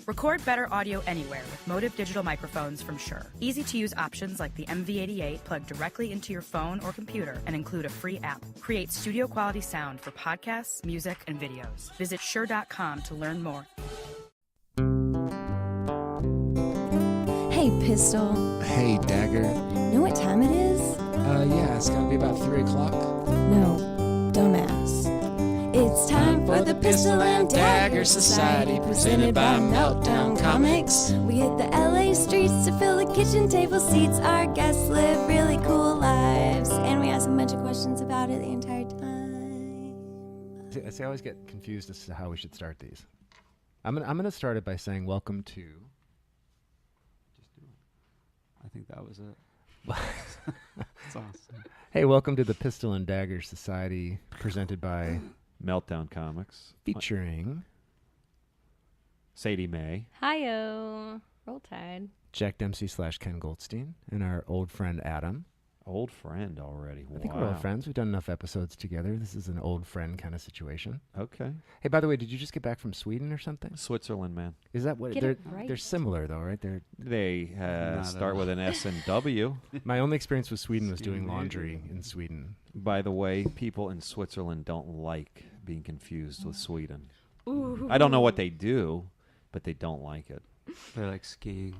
Record better audio anywhere with Motive digital microphones from Shure. Easy-to-use options like the MV88 plug directly into your phone or computer and include a free app. Create studio-quality sound for podcasts, music, and videos. Visit Shure.com to learn more. Hey, Pistol. Hey, Dagger. Know what time it is? Yeah, it's gotta be about 3 o'clock. No, dumbass. It's time for the Pistol and Dagger Society, presented by Meltdown Comics. We hit the LA streets to fill the kitchen table seats. Our guests live really cool lives, and we ask a bunch of questions about it the entire time. I always get confused as to how we should start these. I'm gonna start it by saying welcome to. Just do it. I think that was it. That's awesome. Hey, welcome to the Pistol and Dagger Society, presented by Meltdown Comics, featuring Sadie Mae. Hi-yo. Roll Tide. Jack Dempsey / Ken Goldstein, and our old friend Adam. Old friend already. I think we're old friends. We've done enough episodes together. This is an old friend kind of situation. Okay. Hey, by the way, did you just get back from Sweden or something? Switzerland, man. Is that what Get it right. They're similar though, right? They start with an S and W. My only experience with Sweden was doing laundry in Sweden. By the way, people in Switzerland don't like being confused with Sweden. Ooh. I don't know what they do, but they don't like it. They like skiing.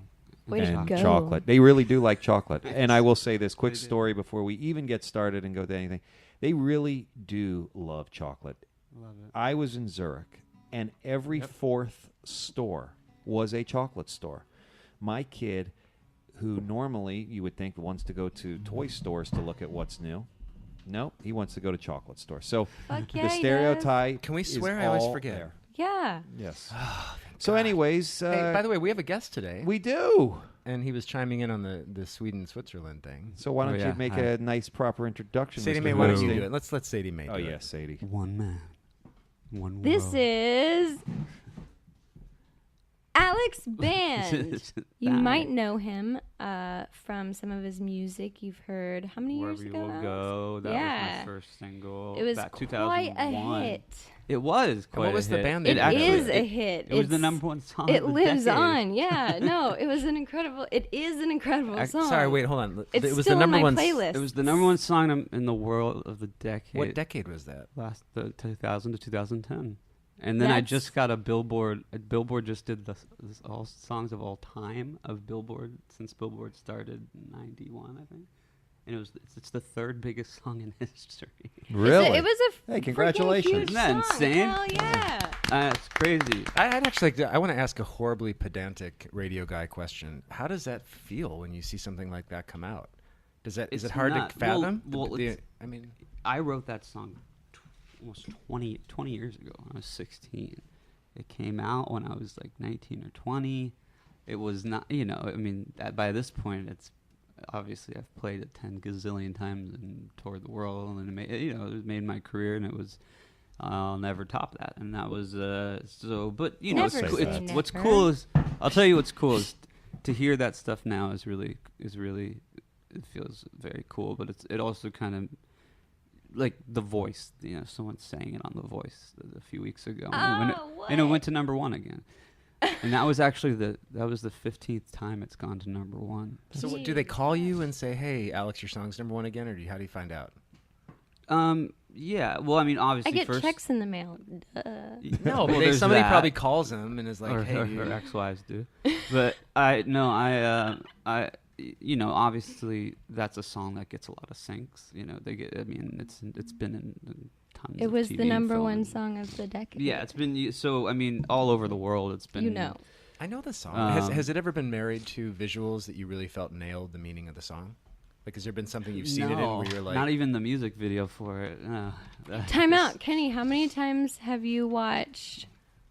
Way to And go. chocolate. They really do like chocolate. And I will say this quick story before we even get started and go to anything. They really do love chocolate. Love it. I was in Zurich, and every fourth store was a chocolate store. My kid, who normally you would think wants to go to toy stores to look at what's new, nope, he wants to go to chocolate stores. So Fuck yeah, the he stereotype. Can we is swear? I always all forget. there. Yeah. Yes. So, anyways, Hey, by the way, we have a guest today. we do. And he was chiming in on the Sweden-Switzerland thing. So why don't yeah. you make Hi. a nice proper introduction? Sadie Mr. Mae, why don't you Goldstein? do it? Let's Sadie Mae do Oh it. yes, Sadie. One man. One This world. is Alex Band. You might know him from some of his music. You've heard how many Wherever years You ago? Will Alex? Go. That was Yeah. my first single. It was back quite 2001. a hit. It was quite what was a the hit. band It that is actually- a hit. It was the It's- number one song. It of the lives decade. on. Yeah. No, it was an incredible. It is an incredible song. Sorry, wait, hold on. It's it was still the number on my one. playlist. It was the number one song in the world of the decade. What decade was that? Last the 2000 to 2010. And then I That's- just got a Billboard. Billboard just did this all songs of all time of Billboard since Billboard started in '91, I think. And it's the third biggest song in history. Really? It was a Hey, freaking congratulations. huge Isn't that song. insane? Hell yeah. It's crazy. I'd actually like to, I want to ask a horribly pedantic radio guy question. How does that feel when you see something like that come out? Is It's it hard not- to fathom? well, it's- I mean, I wrote that song almost 20 years ago when I was 16. It came out when I was like 19 or 20. It was not, I mean, by this point, it's obviously I've played it 10 gazillion times and toured the world, and it made my career, and it was, I'll never top that. And that was, but, Never say say that. what's never. cool is, I'll tell you what's cool is to hear that stuff now is really, it feels very cool, but it also kind of, like the Voice, someone sang it on the Voice a few weeks ago, and it went to number one again, and that was actually the 15th time it's gone to number one. so what, do they call you and say, "Hey, Alex, your song's number one again," or how do you find out? Yeah. Well, I mean, obviously, I get first, checks in the mail. No, well, but there's somebody that. probably calls them and is like, or, "Hey, or, dude." or ex-wives do, but obviously that's a song that gets a lot of syncs. They get. I mean, it's been in tons. It of was TV the and number film one and- song of the decade. Yeah, it's been so. I mean, all over the world, it's been. I know the song. Um, Has it ever been married to visuals that you really felt nailed the meaning of the song? Like, has there been something you've seen it in where you're like, not even the music video for it. No. Time out, Kenny. How many times have you watched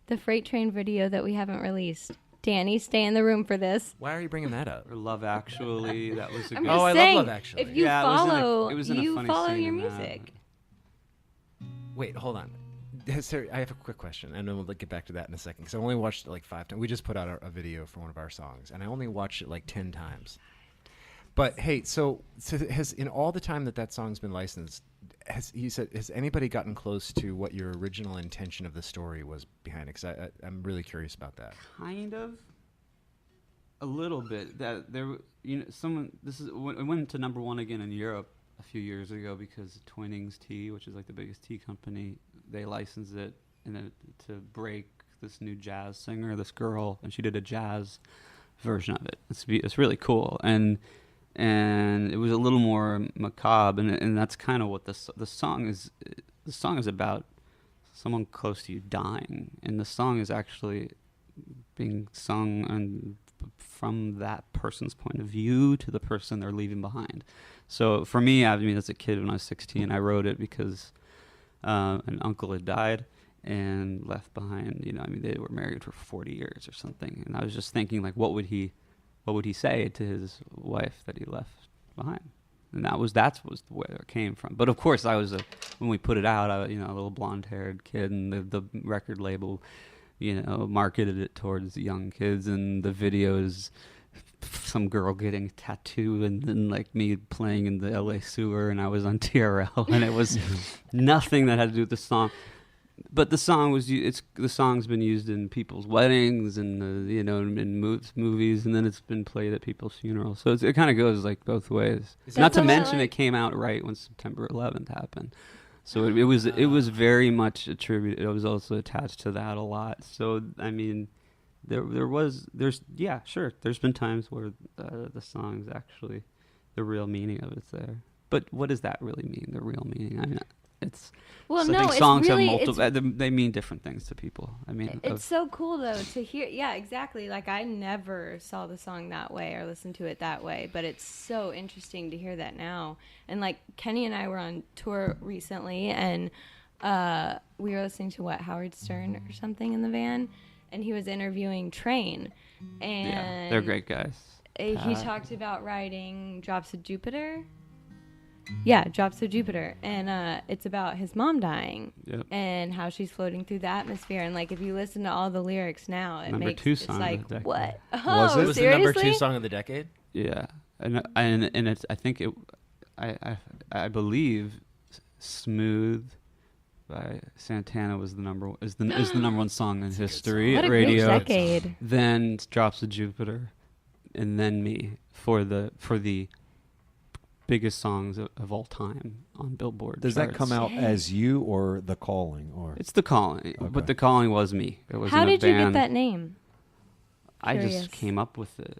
the Freight Train video that we haven't released? Danny, stay in the room for this. why are you bringing that up? Or Love Actually, that was a I'm good. just Oh, I love saying, Love Actually. if you Yeah, follow, it was in a you funny follow scene your in that. music. Wait, hold on. I have a quick question, and then we'll get back to that in a second, because I only watched it like 5 times. We just put out a video for one of our songs, and I only watched it like 10 times. But hey, so has in all the time that song's been licensed, Has anybody gotten close to what your original intention of the story was behind it? Because I'm really curious about that. Kind of. A little bit. That there, someone. It went to #1 again in Europe a few years ago because Twinings Tea, which is like the biggest tea company, they licensed it to break this new jazz singer, this girl, and she did a jazz version of it. It's really cool, and it was a little more macabre, and that's kind of what the song is. The song is about someone close to you dying, and the song is actually being sung and from that person's point of view to the person they're leaving behind. So for me, I mean, as a kid when I was 16, I wrote it because an uncle had died and left behind, I mean, they were married for 40 years or something. And I was just thinking, like, what would he say to his wife that he left behind? And that's where it came from. But of course, when we put it out, a little blonde-haired kid, and the record label, marketed it towards young kids, and the videos, some girl getting a tattoo, and then like me playing in the LA sewer, and I was on TRL, and it was nothing that had to do with the song. But the song's been used in people's weddings and in movies, and then it's been played at people's funerals. So it kind of goes like both ways. Not to mention it came out right when September 11th happened. So it was very much attributed. It was also attached to that a lot. So I mean, there's been times where the song's actually the real meaning of it's there. But what does that really mean? The real meaning? I mean, I think songs have multiple. They mean different things to people. I mean, it's so cool though to hear. Yeah, exactly. Like I never saw the song that way or listened to it that way, but it's so interesting to hear that now. And like Kenny and I were on tour recently, and we were listening to Howard Stern or something in the van, and he was interviewing Train, and yeah, they're great guys. He talked about writing Drops of Jupiter. Yeah, Drops of Jupiter, and it's about his mom dying, yep, and how she's floating through the atmosphere. And like, if you listen to all the lyrics now, it number makes 2 it's song like, of the decade. what? Was Oh, it? Was the seriously? number 2 song of the decade? Yeah, and it's. I think it. I believe "Smooth" by Santana was the number 1 song in history What at a radio. great decade. Then "Drops of Jupiter," and then "Me" for the biggest songs of all time on Billboard. Does charts. that come out as you or The Calling? Or It's The Calling, Okay. but The Calling was me. It was How in a did you get band. that name? I Curious. just came up with it.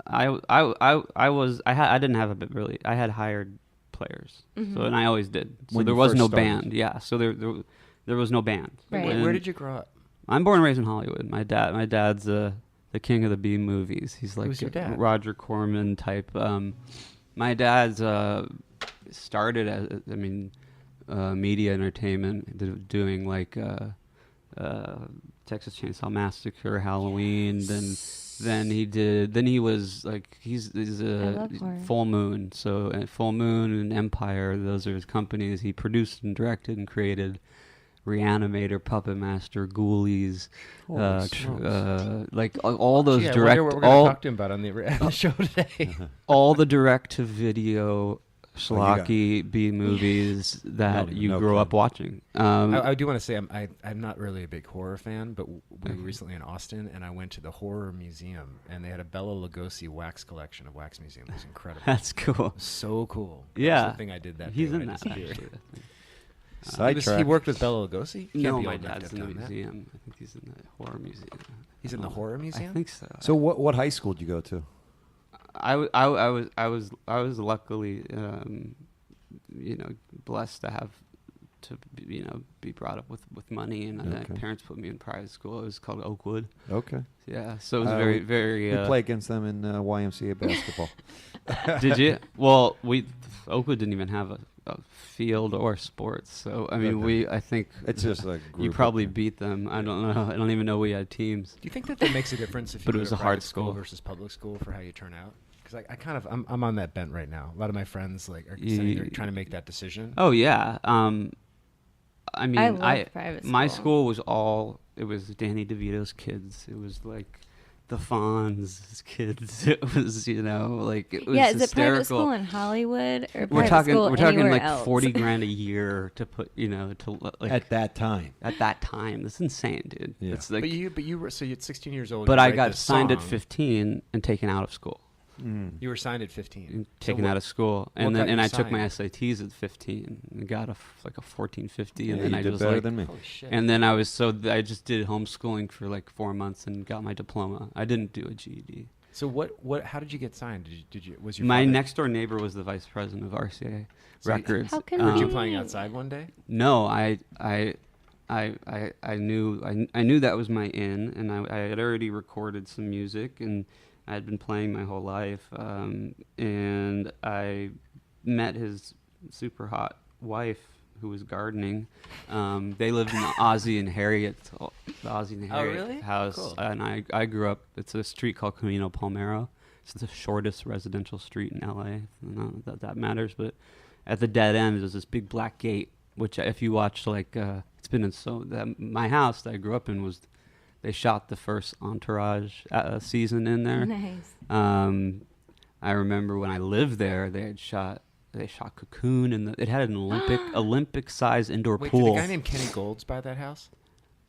I didn't have a bit really. I had hired players, so and I always did. So When there you was first no started. band. Yeah, so there was no band. Right. Where did you grow up? I'm born and raised in Hollywood. My dad's the king of the B movies. He's like Who's your dad? Roger Corman type. My dad's started as media entertainment, doing like Texas Chainsaw Massacre, Halloween. Then he was like he's love horror. Full Moon. So Full Moon and Empire, those are his companies. He produced and directed and created Reanimator, Puppet Master, Ghoulies, like all those Yeah, I direct. wonder what we're going to talk to him about on the show today. All the direct-to-video schlocky B movies that you grew up watching. I do want to say I'm not really a big horror fan, but we were recently in Austin, and I went to the Horror Museum, and they had a Bela Lugosi wax collection of wax museum. It was incredible. That's cool. So cool. Yeah. That's the thing I did that He's day in when I that. disappeared. Actually, I think. Sidetrack. He worked with Bela Lugosi? He can't No, be my old enough to dad's have in the done that. museum. I think he's in the horror museum. He's in the horror museum? I think so. So what high school did you go to? I was luckily blessed to be brought up with money, and Okay. parents put me in private school. It was called Oakwood. Okay. Yeah, so it was very very. We play against them in YMCA basketball. Did you? Well, Oakwood didn't even have a field or sports, so I mean Okay. I think It's just like you probably beat them. I don't know. I don't even know we had teams. Do you think that makes a difference if you But it go was to a hard private school school. versus public school for how you turn out? Because I'm on that bent right now. A lot of my friends are sitting there trying to make that decision. Oh yeah. I mean, I love private my school. school was it was Danny DeVito's kids. It was like the Fonz kids. It was, like it was Yeah, is it hysterical. private school in Hollywood or We're private talking school anywhere like else? $40,000 a year to put, like At that time. at that time. That's insane, dude. Yeah. It's like, But you were, so you're 16 years old. but you I write got this signed at song. 15 and taken out of school. You were signed at 15. And So taken what- out of school, and got then you I took my signed? SATs at 15 and got a 1450, and Yeah, then you I did was better like, than me. Holy shit. and then I just did homeschooling for like 4 months and got my diploma. I didn't do a GED. So what? How did you get signed? Did you? Was your My father- next door neighbor was the vice president of RCA So you- Records. How Were you convenient. playing outside one day? No, I knew that was my in, and I had already recorded some music, and I had been playing my whole life, and I met his super hot wife who was gardening. They lived in the Ozzie and Harriet really? house, Cool. and I grew up. It's a street called Camino Palmero. It's the shortest residential street in LA. Not that matters, but at the dead end there's this big black gate, which if you watch it's been in my house that I grew up in was. They shot the first Entourage season in there. Nice. I remember when I lived there, they shot Cocoon, and it had an Olympic size indoor Wait, pool. did a guy named Kenny Golds buy that house?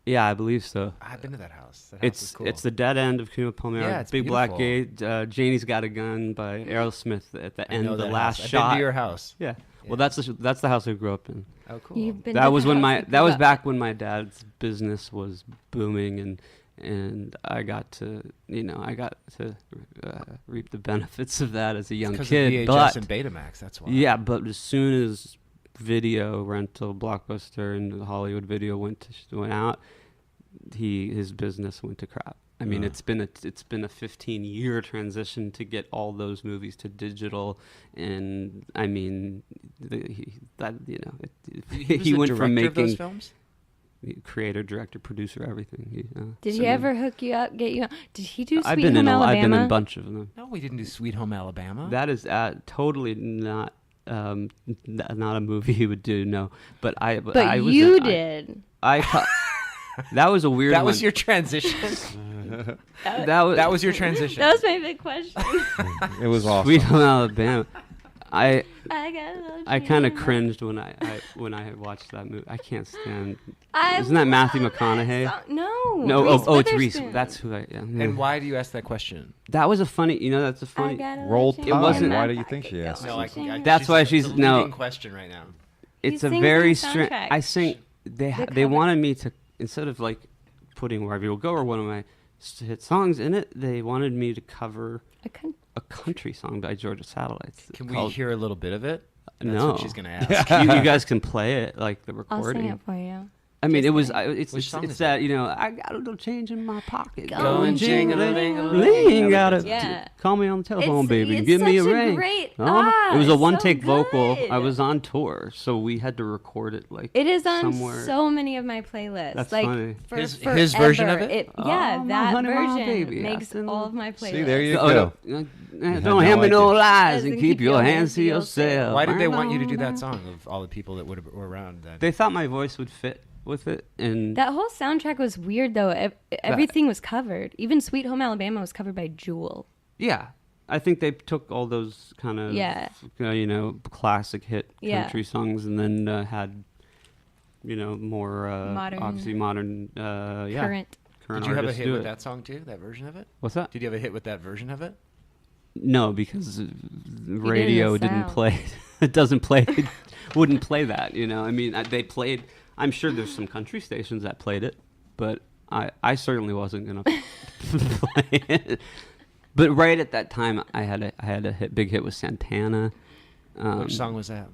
Yeah, I believe so. I've been to that house. That house is cool. It's the dead end of Camino Palmero. Yeah, it's big black beautiful. gate. Janie's Got a Gun by Aerosmith at the I end know of the that last house. I've shot. been to your house. Yeah. Yeah. Well, that's the house I grew up in. Oh, cool. You've been That to was the when house that you was grew up back when my dad's business was booming, and I got to reap the benefits of that as a young Because kid. of VHS But and Betamax. That's why. yeah, but as soon as video rental, Blockbuster, and the Hollywood Video went out, his business went to crap. I mean, it's been a 15-year transition to get all those movies to digital, and I mean, He he was went the from director of those making films. creator, director, producer, everything. Did So, he ever hook you up, get you on? Did he do Sweet I've been Home in Alabama? I've been in a bunch of them. No, we didn't do Sweet Home Alabama. That is totally not a movie he would do. No, but I was you in- did. That was a weird. That was one. your transition. That was your transition. That was my big question. It was awesome. Sweet Home Alabama. I I kind of cringed when I watched that movie. I can't stand. Isn't that Matthew McConaughey? No. No, Reese it's Reese. Witherspoon. That's who I. Yeah. And why do you ask that question? That was a funny. That's a I funny. gotta Roll let you Tide. wasn't- Why do you think she asked? No, That's why she's- it's a no. leading question right now. It's He a sings very in the strange. soundtrack. I think they cover. wanted me to, instead of like putting Wherever You'll Go or one of my hit songs in it, they wanted me to cover a country song by Georgia Satellites. Can we called- hear a little bit of it? That's No. what she's gonna ask. you guys can play it, like the I'll recording. sing it for you. I mean, Just it was. kidding. It's song it's is that I got a little change in my pocket. Going jing-a-ling-a-ling. Got it. Yeah. Call me on the telephone, It's- baby. it's Give me a such a ring. great- It was a it's one-take so vocal. good. I was on tour, so we had to record it like. It is on somewhere. so many of my playlists. That's like funny. For His forever. version of it? Yeah, Oh, my that honey, my version baby. makes Afternoon. all of my playlists. See, there you Oh, go. don't no hand me no idea. lies and keep your hands to yourself. Why did they want you to do that song of all the people that were around then? They thought my voice would fit with it, and That whole soundtrack was weird, though. Everything was covered. Even Sweet Home Alabama was covered by Jewel. yeah, I think they took all those kind of Yeah. Classic hit Yeah. country songs, and then had more Modern- obviously modern Current. current Did you have a artists hit do with it. that song too? That version of it? What's that? Did you have a hit with that version of it? No, because radio the didn't sound. play. It doesn't play. It wouldn't play that. I mean, they played. I'm sure there's some country stations that played it, but I certainly wasn't gonna play it. But right at that time, I had a big hit with Santana. Which song was that?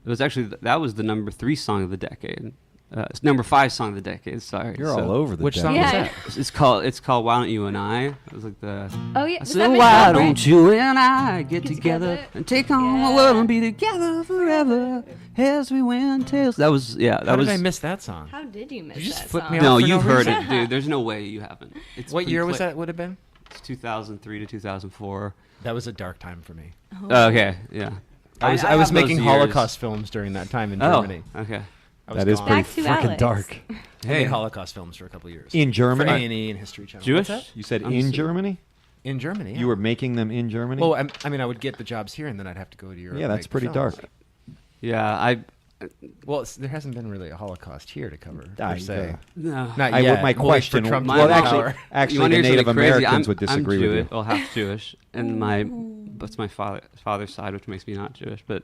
It was actually that was the number 3 song of the decade. It's number 5 song of the decade. Sorry, You're all over the Which song Yeah. was that? It's called Why Don't You and I. It was like the. Oh, yeah. I was said, that why Michelle don't you and I get Get together together? and take on the Yeah. world and be together forever as we win tails. That was That How was. did I miss that song? How did you miss Did you just that flip song? me off? No, for no you've heard reason? it, dude. There's no way you haven't. It's What been year was pla- that? Would have been? It's 2003 to 2004. That was a dark time for me. Oh. Okay, yeah. I was have those making years. Holocaust films during that time in Oh, Germany. okay. I was That is gone. pretty Back to freaking Alex. dark. I made Holocaust films for a couple of years. In For Germany? A&E and History Channel. Jewish? What's that? You said I'm in s- Germany? In Germany, yeah. You were making them in Germany? Well, I mean, I would get the jobs here, and then I'd have to go to Europe. yeah, and that's make pretty films. dark. Yeah, Well, there hasn't been really a Holocaust here to cover, per I- se. no. Not I would- yet. my Wait for question. Trump to My- Well, get actually- power. actually, You wanna the hear Native something crazy? Americans would disagree I'm with Jewish, you. well, half Jewish, and that's my father's side, which makes me not Jewish. But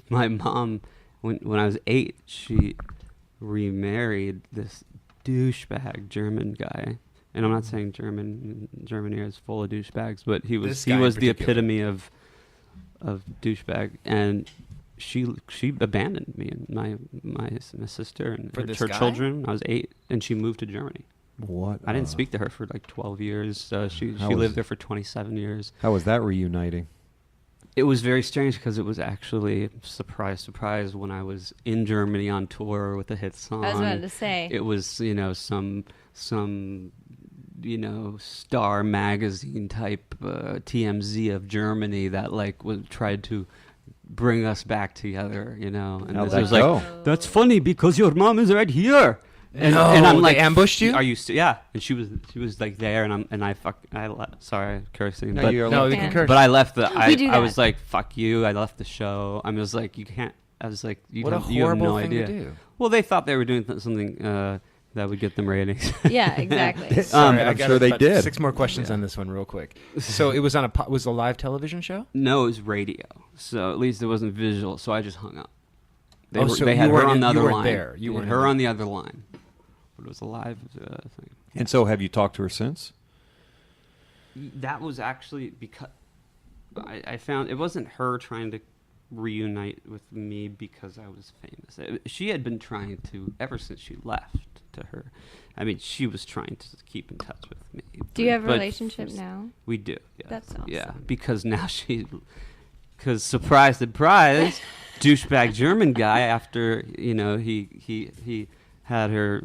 my mom, when I was 8, she remarried this douchebag German guy. And I'm not saying Germany is full of douchebags, but he This was guy in the particular. epitome of douchebag. And she abandoned me and my sister and For her, this her guy? children. I was 8, and she moved to Germany. What? I didn't speak to her for like 12 years. She How was- lived there for 27 years. How was that reuniting? It was very strange because it was actually, surprise, surprise, when I was in Germany on tour with a hit song. I was about to say. It was, some Star magazine type TMZ of Germany that tried to bring us back together, And How'd it that was go? like, that's funny because your mom is right here. And, No, and I'm they like, ambushed you? Are you? Yeah. And she was like there, sorry, cursing. No, but you're No, allowed- you can curse. but I left We do I that. was like, fuck you. I left the show. I was like, you can't. I was like, you What a have, you have horrible no thing idea. to do. Well, they thought they were doing something that would get them ratings. Yeah, exactly. Sorry, I I'm got sure they about did. 6 more questions on this one, real quick. So it was on was a live television show. No, it was radio. So at least it wasn't visual. So I just hung up. Oh, so they you had her weren't on in- the you other weren't line. there. You weren't in her the- on the other line. But it was a live thing. And so, have you talked to her since? That was actually because I found it wasn't her trying to reunite with me because I was famous. She had been trying to ever since she left to her. I mean, she was trying to keep in touch with me. Do you have a but relationship now? We do. Yeah. That's Yeah, awesome. because now because surprise, surprise, douchebag German guy. After he had her,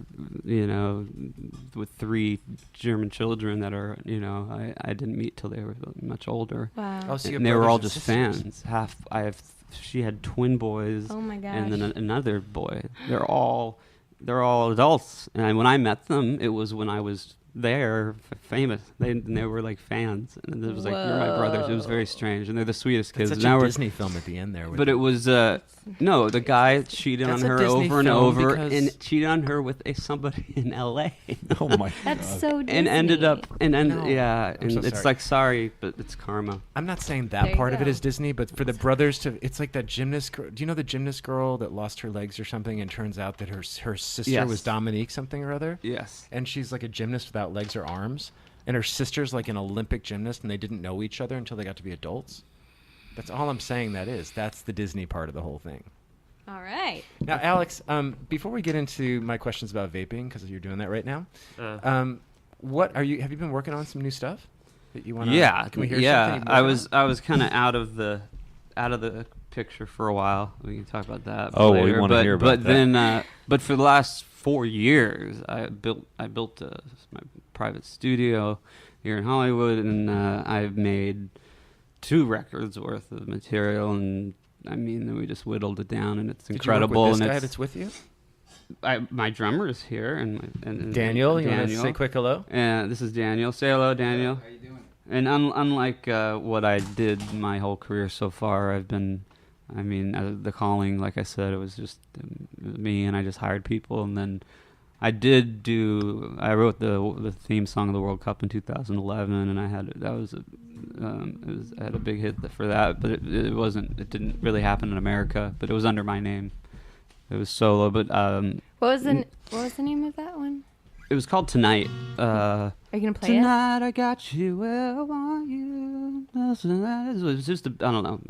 with 3 German children that are, I didn't meet till they were much older. Wow. Oh, so you have And they were brothers all and just sisters. fans. She had twin boys. Oh my gosh. And then another boy. They're all adults. And when I met them, it was when I was there, famous. They were like fans, and it was like, you're my brothers. It was very strange, and they're the sweetest kids. It's such Now a we're- Disney film at the end there. but it was no, the guy cheated That's on a her Disney over and film over, because- and cheated on her with somebody in L.A. Oh my That's God. so Disney. and ended up No, yeah, I'm and so it's sorry. like, sorry, but it's karma. I'm not saying There that you part of it go. is Disney, but for the brothers to, it's like that gymnast. Do you know the gymnast girl that lost her legs or something, and turns out that her sister Yes. was Dominique something or other, Yes. and she's like a gymnast without legs or arms, and her sister's like an Olympic gymnast, and they didn't know each other until they got to be adults. That's all I'm saying. That's the Disney part of the whole thing. All right. Now, Alex, before we get into my questions about vaping, because you're doing that right now, what have you been working on some new stuff that you want to? Yeah, Can we hear yeah. something? I was kind of out of the picture for a while. We can talk about that. Oh, well, we later. wanna hear about but that. then, but for the last 4 years, I built my private studio here in Hollywood, and I've made 2 records worth of material, and I mean, then we just whittled it down, and it's Did incredible. You work with this and guy it's that's with you? my drummer is here, and Daniel, you want to Daniel. say quick hello? This is Daniel. Say hello, Daniel. How you doing? And unlike what I did my whole career so far, the calling, like I said, it was just me, and I just hired people, and then I wrote the theme song of the World Cup in 2011, and I had a big hit for that, but it didn't really happen in America, but it was under my name. It was solo, but What was the name of that one? it was called Tonight. Are you gonna play it? Tonight I got you where I want you. It was just I don't know.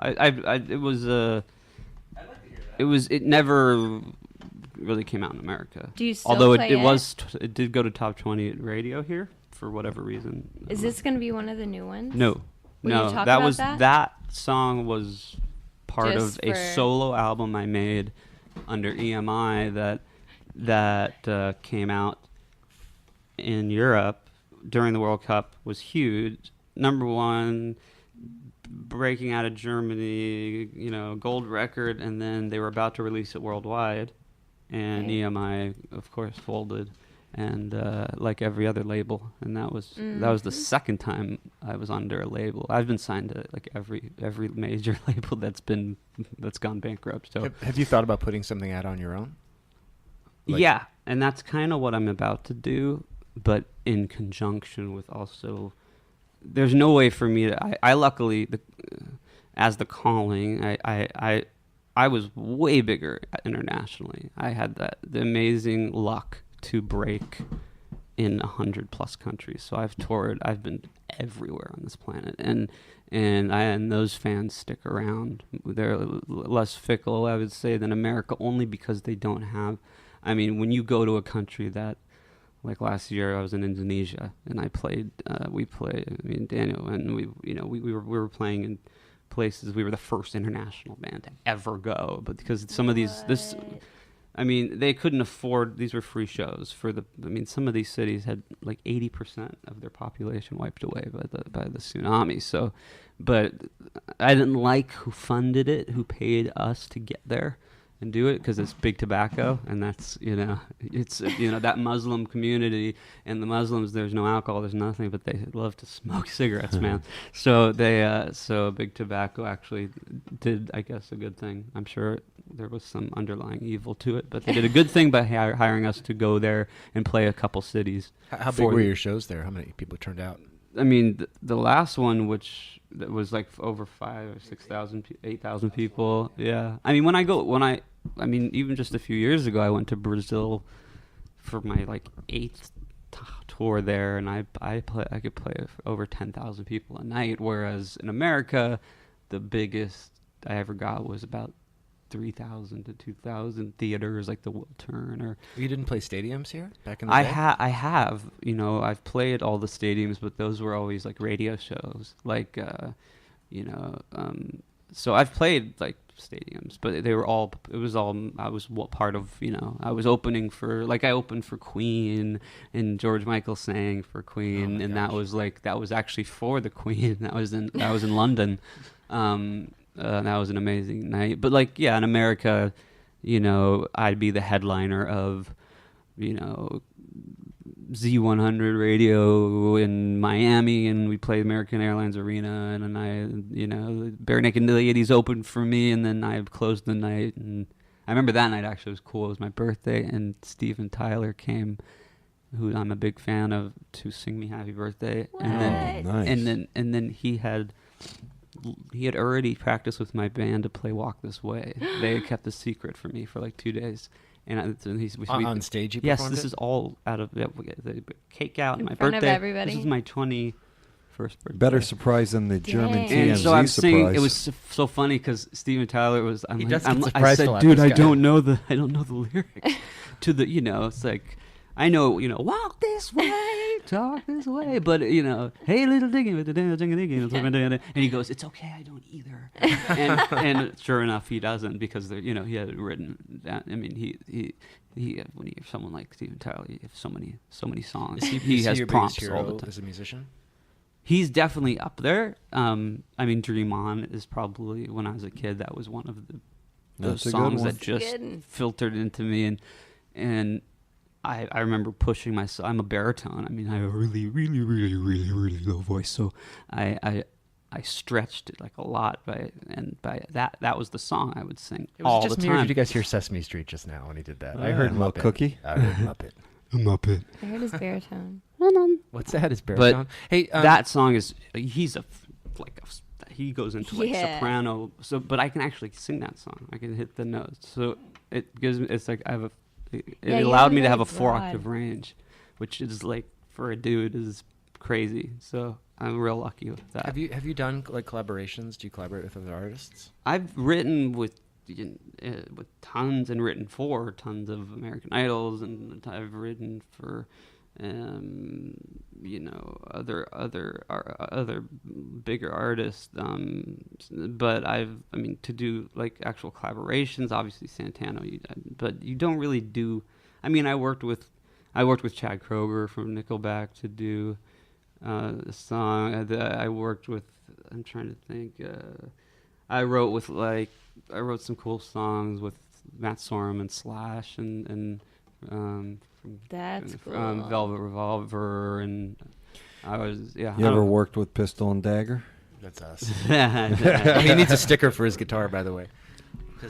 It never really came out in America. Do you still Although play it did go to top 20 radio here for whatever reason. Is this gonna be one of the new ones? No. Will you No, talk that about was that? that song was part Just of a for- solo album I made under EMI that came out in Europe during the World Cup, was huge. Number 1, breaking out of Germany, gold record, and then they were about to release it worldwide. and Right. EMI, of course, folded, and like every other label, and that was the second time I was under a label. I've been signed to like every major label that's gone bankrupt. So Have you thought about putting something out on your own? Like- yeah, and that's kind of what I'm about to do, but in conjunction with also, there's no way for me to. I luckily, as the calling, I was way bigger internationally. I had the amazing luck to break in 100+ countries. So I've toured. I've been everywhere on this planet, and those fans stick around. They're less fickle, I would say, than America, only because they don't have. I mean, when you go to a country that, like last year, I was in Indonesia and I played. Daniel and we were playing in places. We were the first international band to ever go, but because some of they couldn't afford. These were free shows some of these cities had like 80% of their population wiped away by the tsunami. So, but I didn't like who funded it, who paid us to get there and do it, because it's big tobacco, and that's it's that Muslim community, and the Muslims, there's no alcohol, there's nothing, but they love to smoke cigarettes, man. So so big tobacco actually did, I guess, a good thing. I'm sure there was some underlying evil to it, but they did a good thing by hiring us to go there and play a couple cities. How big were your shows there? How many people turned out? I mean, the last one, which that was like over 5,000 or 6,000, 8,000 people. Yeah. I mean, even just a few years ago, I went to Brazil for my like 8th tour there, and I could play over 10,000 people a night. Whereas in America, the biggest I ever got was about 3,000 to 2,000 theaters, like the Will Turner. You didn't play stadiums here back in the day? I have. I've played all the stadiums, but those were always like radio shows. Like, so I've played like stadiums, but they were all. It was all. I was part of. I was opening for. Like I opened for Queen, and George Michael sang for Queen, and that was actually for the Queen. That was in London. That was an amazing night. But like, yeah, in America, I'd be the headliner of, Z100 radio in Miami, and we played American Airlines Arena, and then Bare Naked Ladies opened for me, and then I closed the night. And I remember that night actually was cool. It was my birthday, and Steven Tyler came, who I'm a big fan of, to sing me happy birthday. What? Nice. And then he had already practiced with my band to play Walk This Way. They had kept the secret from me for like 2 days. And on stage you performed Yes, this it? is all out of the cake out. In My front of birthday. everybody? This is my 21st birthday. Better surprise than the German Dang. TMZ And so I'm surprise. singing. It was so funny because Steven Tyler was. He does get I surprised a said, lot, dude, this I guy." don't know the lyrics to the. It's like. I know, walk this way, talk this way, but, hey, little diggy with the and he goes, it's okay, I don't either. And sure enough, he doesn't, because, he had it written that. I mean, he when you have someone like Steven Tyler, you have so many songs. He has your prompts biggest all hero the time. as a musician? He's definitely up there. I mean, Dream On is probably, when I was a kid, that was one of those That's a good songs one. that just Good. filtered into me, and I remember pushing myself. I'm a baritone. I mean, I have a really, really, really, really, really low voice, so I stretched it like a lot. By that was the song I would sing It all was just the me, or time. did you guys hear Sesame Street just now when he did that? I Yeah, heard a little Muppet. cookie. I heard Muppet. A Muppet. I heard his baritone. What's that? His baritone? Hey, That song is he goes into like Yeah. soprano. So, but I can actually sing that song. I can hit the notes. So it gives me. It's like I have a. It Yeah, you allowed have a me to have really a 4 broad- octave range, which is like for a dude is crazy. So I'm real lucky with that. have you done like collaborations? Do you collaborate with other artists? I've written with tons and written for tons of American Idols, and I've written for other bigger artists. But to do like actual collaborations, obviously Santana. But you don't really do. I mean, I worked with Chad Kroeger from Nickelback to do a song. I worked with. I'm trying to think. I wrote some cool songs with Matt Sorum and Slash and That's cool. Velvet Revolver, and I was You ever worked with Pistol and Dagger? That's us. Yeah. He needs a sticker for his guitar, by the way.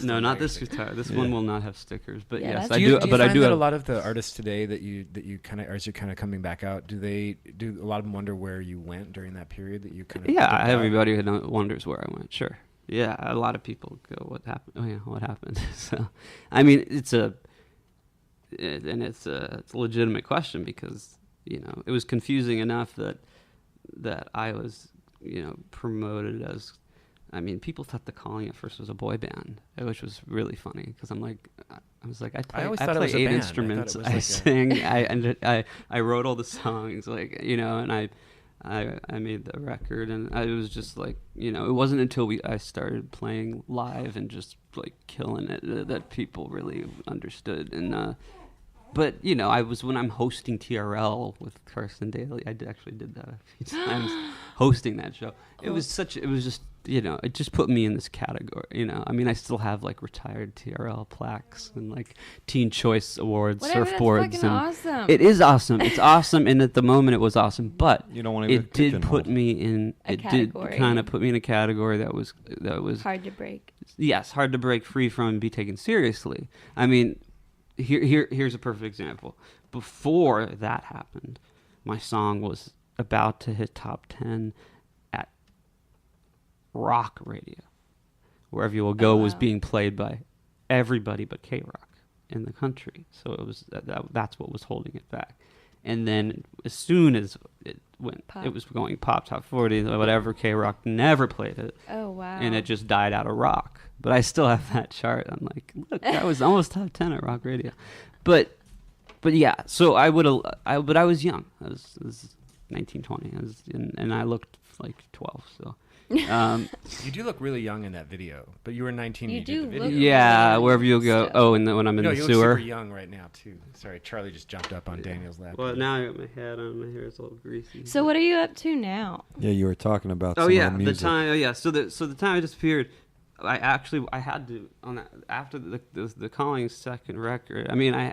No, not this guitar. This one will not have stickers. But Yeah, yes, that's I Do do. you But find I do that have a lot of the artists today that you kind of, as you're kind of coming back out, do a lot of them wonder where you went during that period that you kind of? Yeah, everybody wonders where I went. Sure. Yeah, a lot of people go, "What happened?" Oh yeah, what happened? So, I mean, it's a legitimate question because it was confusing enough that I was promoted as. I mean, people thought The Calling at first was a boy band, which was really funny because I always thought it play was a 8 band. instruments, I thought it was I like sing, I wrote all the songs, and I made the record, and I was just like, it wasn't until I started playing live and just like killing it that people really understood. And but when I'm hosting TRL with Carson Daly, actually did that a few times, hosting that show. It was just it just put me in this category. I mean, I still have like retired TRL plaques and like Teen Choice Awards, Whatever, surfboards. that's fucking awesome. It is awesome. It's awesome, and at the moment it was awesome. But You don't want to it did put me in. A It category. did kind of put me in a category that was Hard to break. yes, hard to break free from and be taken seriously. I mean, here's a perfect example. Before that happened, my song was about to hit top 10 at rock radio. Wherever You Will Go was wow. being played by everybody but K-Rock in the country. So it was that's what was holding it back. And then as soon as it went, Pop. it was going pop top 40, whatever, K-Rock never played it. Oh wow. And it just died out of rock. But I still have that chart. I'm like, look, that was almost top 10 at rock radio. But yeah, so but I was young. I was 19, 20, and I looked like 12. So You do look really young in that video, but you were 19 when You you do did the look video. yeah, wherever you'll go. Still. Oh, and then when I'm in No, the you sewer. look super young right now too. Sorry, Charlie just jumped up on Daniel's lap. Well, now I got my head on. My hair is all greasy. So what are you up to now? Yeah, you were talking about Oh some yeah, of the the music. time. Oh yeah. So the time I disappeared, I had to on that after the Calling's second record. I mean,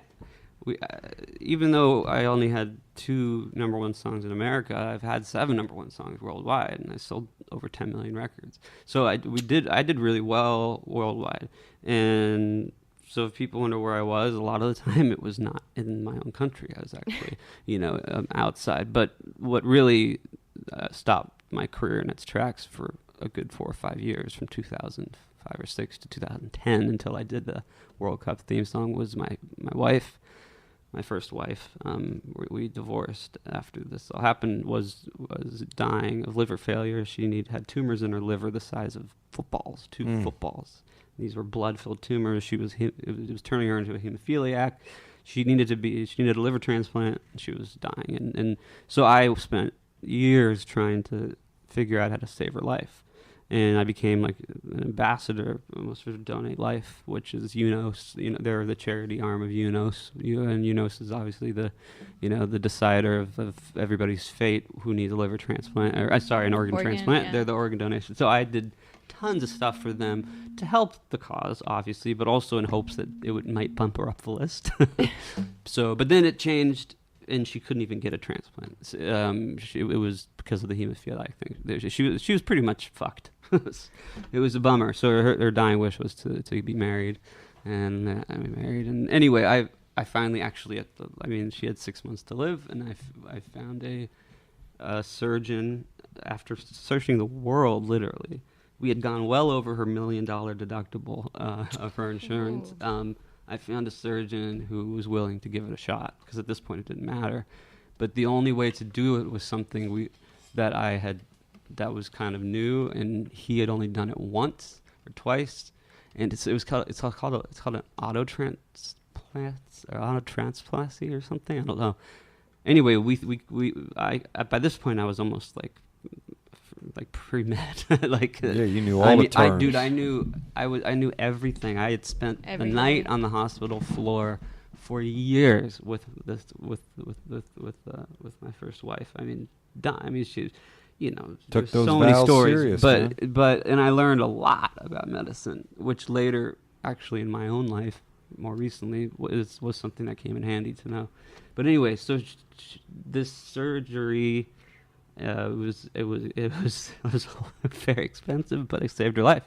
even though I only had 2 #1 songs in America, I've had 7 #1 songs worldwide, and I sold over 10 million records. So I did really well worldwide, and so if people wonder where I was, a lot of the time it was not in my own country. I was actually outside. But what really stopped my career in its tracks for a good 4 or 5 years, from 2005 or 6 to 2010, until I did the World Cup theme song, was my wife. My first wife. We divorced after this all happened. Was dying of liver failure. She had tumors in her liver the size of footballs, 2 footballs. These were blood-filled tumors. It was turning her into a hemophiliac. She needed a liver transplant. And she was dying, and so I spent years trying to figure out how to save her life. And I became like an ambassador almost for Donate Life, which is UNOS. They're the charity arm of UNOS. And UNOS is obviously the decider of everybody's fate who needs a liver transplant. An organ transplant. Yeah. They're the organ donation. So I did tons of stuff for them to help the cause, obviously, but also in hopes that it might bump her up the list. But then it changed, and she couldn't even get a transplant. It was because of the hemophiliac thing. She was pretty much fucked. It was a bummer. So her dying wish was to be married, and I married. And anyway, I finally actually she had 6 months to live, and I found a surgeon after searching the world literally. We had gone well over her $1 million deductible of her insurance. I found a surgeon who was willing to give it a shot, because at this point it didn't matter. But the only way to do it was something that was kind of new, and he had only done it once or twice, and it's called an autotransplancy or something. I don't know. Anyway, by this point I was almost like pre-med. Yeah, you knew all the terms. I knew everything. I had spent the night on the hospital floor for years with my first wife. She, took those so many vows stories, serious, but and I learned a lot about medicine, which later actually in my own life more recently was something that came in handy to know. But anyway, so this surgery was very expensive, but it saved her life.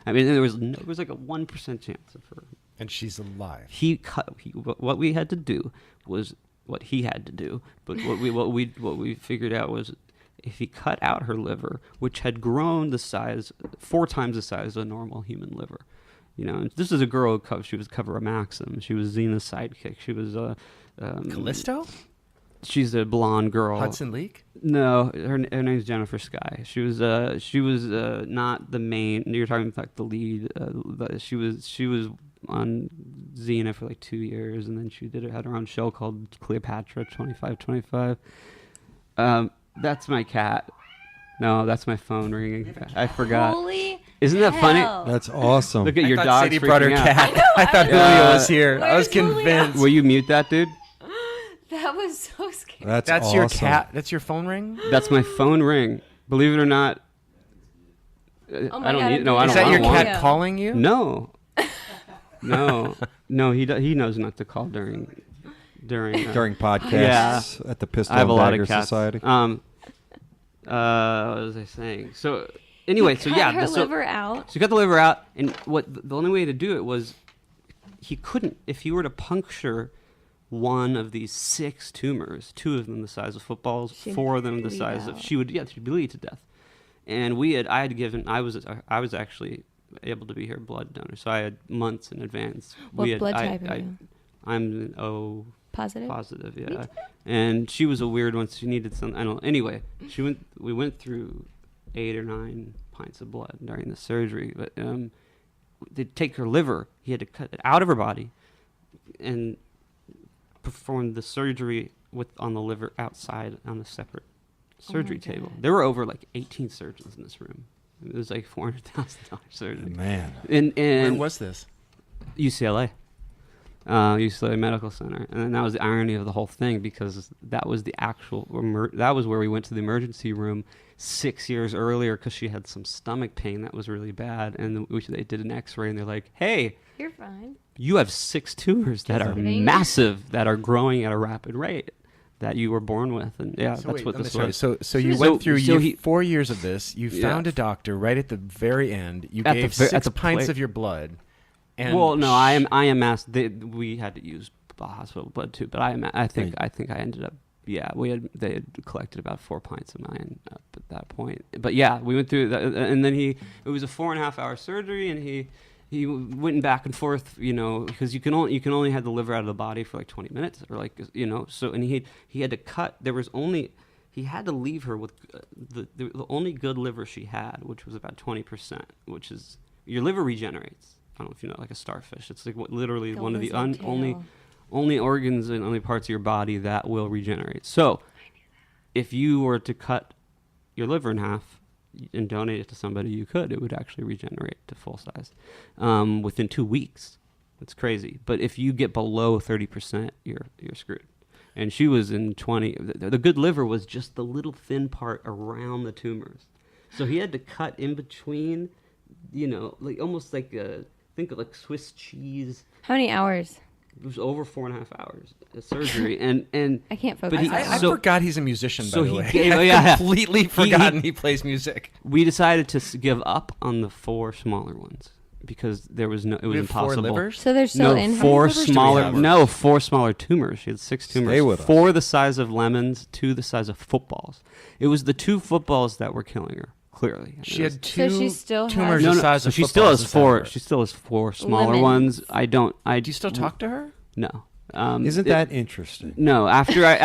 I mean, there was like a 1% chance of her. And she's alive. What we had to do was what he had to do, but what we figured out was if he cut out her liver, which had grown the size 4 times the size of a normal human liver. You know, and this is a girl she was cover of Maxim. She was Xena's sidekick. She was Callisto? She's a blonde girl. Hudson Leak? No, her name's Jennifer Sky. She was not the main. You're talking about like the lead. She was on Xena for like 2 years, and then she had her own show called Cleopatra 2525. That's my cat. No, that's my phone ringing. I forgot. Holy Isn't that funny? hell. That's awesome. Look at your I dog. Sadie brought her cat. I thought Julio was here. I was Where's Julio? convinced. Will you mute that, dude? That was so scary. That's That's your awesome. cat. That's your phone ring. That's my phone ring. Believe it or not. Oh my I don't God, need. No, I Is don't. that your want cat Yeah. calling you? No. No. He knows not to call during. During podcasts at the Pistol I have a lot Dagger of cats. Society. What was I saying? So anyway, so Cut yeah, her so liver out. she got the liver out, and the only way to do it was he couldn't. If he were to puncture one of these 6 tumors, 2 of them the size of footballs, She'd 4 of them the bleed size of out. she'd bleed to death. And I was actually able to be her blood donor, so I had months in advance. What blood type are you? I'm an O Positive? positive, yeah. And she was a weird one. So she needed some. I don't know. Anyway, we went through 8 or 9 pints of blood during the surgery. But they'd take her liver. He had to cut it out of her body, and perform the surgery on the liver outside on a separate surgery table. There were over like 18 surgeons in this room. It was like $400,000 surgery. Man. And Where was this? UCLA. UCLA Medical Center, and then that was the irony of the whole thing, because that was the actual that was where we went to the emergency room 6 years earlier because she had some stomach pain that was really bad, and they did an X-ray and they're like, "Hey, You're fine. you have 6 tumors that are kidding. massive, that are growing at a rapid rate, that you were born with," and yeah, So that's wait, what let me this sorry. was. So you So- went through so he- 4 years of this. You Yeah. found a doctor right at the very end. You At the gave ve- at 6 the pints pla- of your blood. And Well, no, I am asked. We had to use hospital blood too, but I think I ended up. Yeah, they had collected about 4 pints of mine up at that point. But yeah, we went through that, and then it was a 4.5-hour surgery, and he went back and forth, because you can only have the liver out of the body for like 20 minutes, or like, so, and he had to cut. He had to leave her with the only good liver she had, which was about 20%, which is your liver regenerates. I don't know if you know, like a starfish. It's like literally one of the only organs and only parts of your body that will regenerate. So if you were to cut your liver in half and donate it to somebody, it would actually regenerate to full size within 2 weeks. It's crazy. But if you get below 30%, you're screwed. And she was in 20. The good liver was just the little thin part around the tumors. So he had to cut in between, like almost like think of like Swiss cheese. How many hours? It was over 4.5 hours of surgery, and I can't But focus. he- on I that. so- forgot he's a musician, by so the he way. gave- I yeah. completely forgotten he plays music. we decided to give up on the 4 smaller ones because it was We have 4 impossible. livers? So they're still No, in her? 4 livers do we smaller. have? No, 4 smaller tumors. She had 6 tumors. Stay with us. 4 the size of lemons, 2 the size of footballs. It was the 2 footballs that were killing her. Clearly, She had So 2 she still has- tumors no, the no. size So of she still has footballs inside 4. of her. She still has 4 smaller Lemons. ones. Do Do you still talk to her? No. Isn't that interesting? No. After I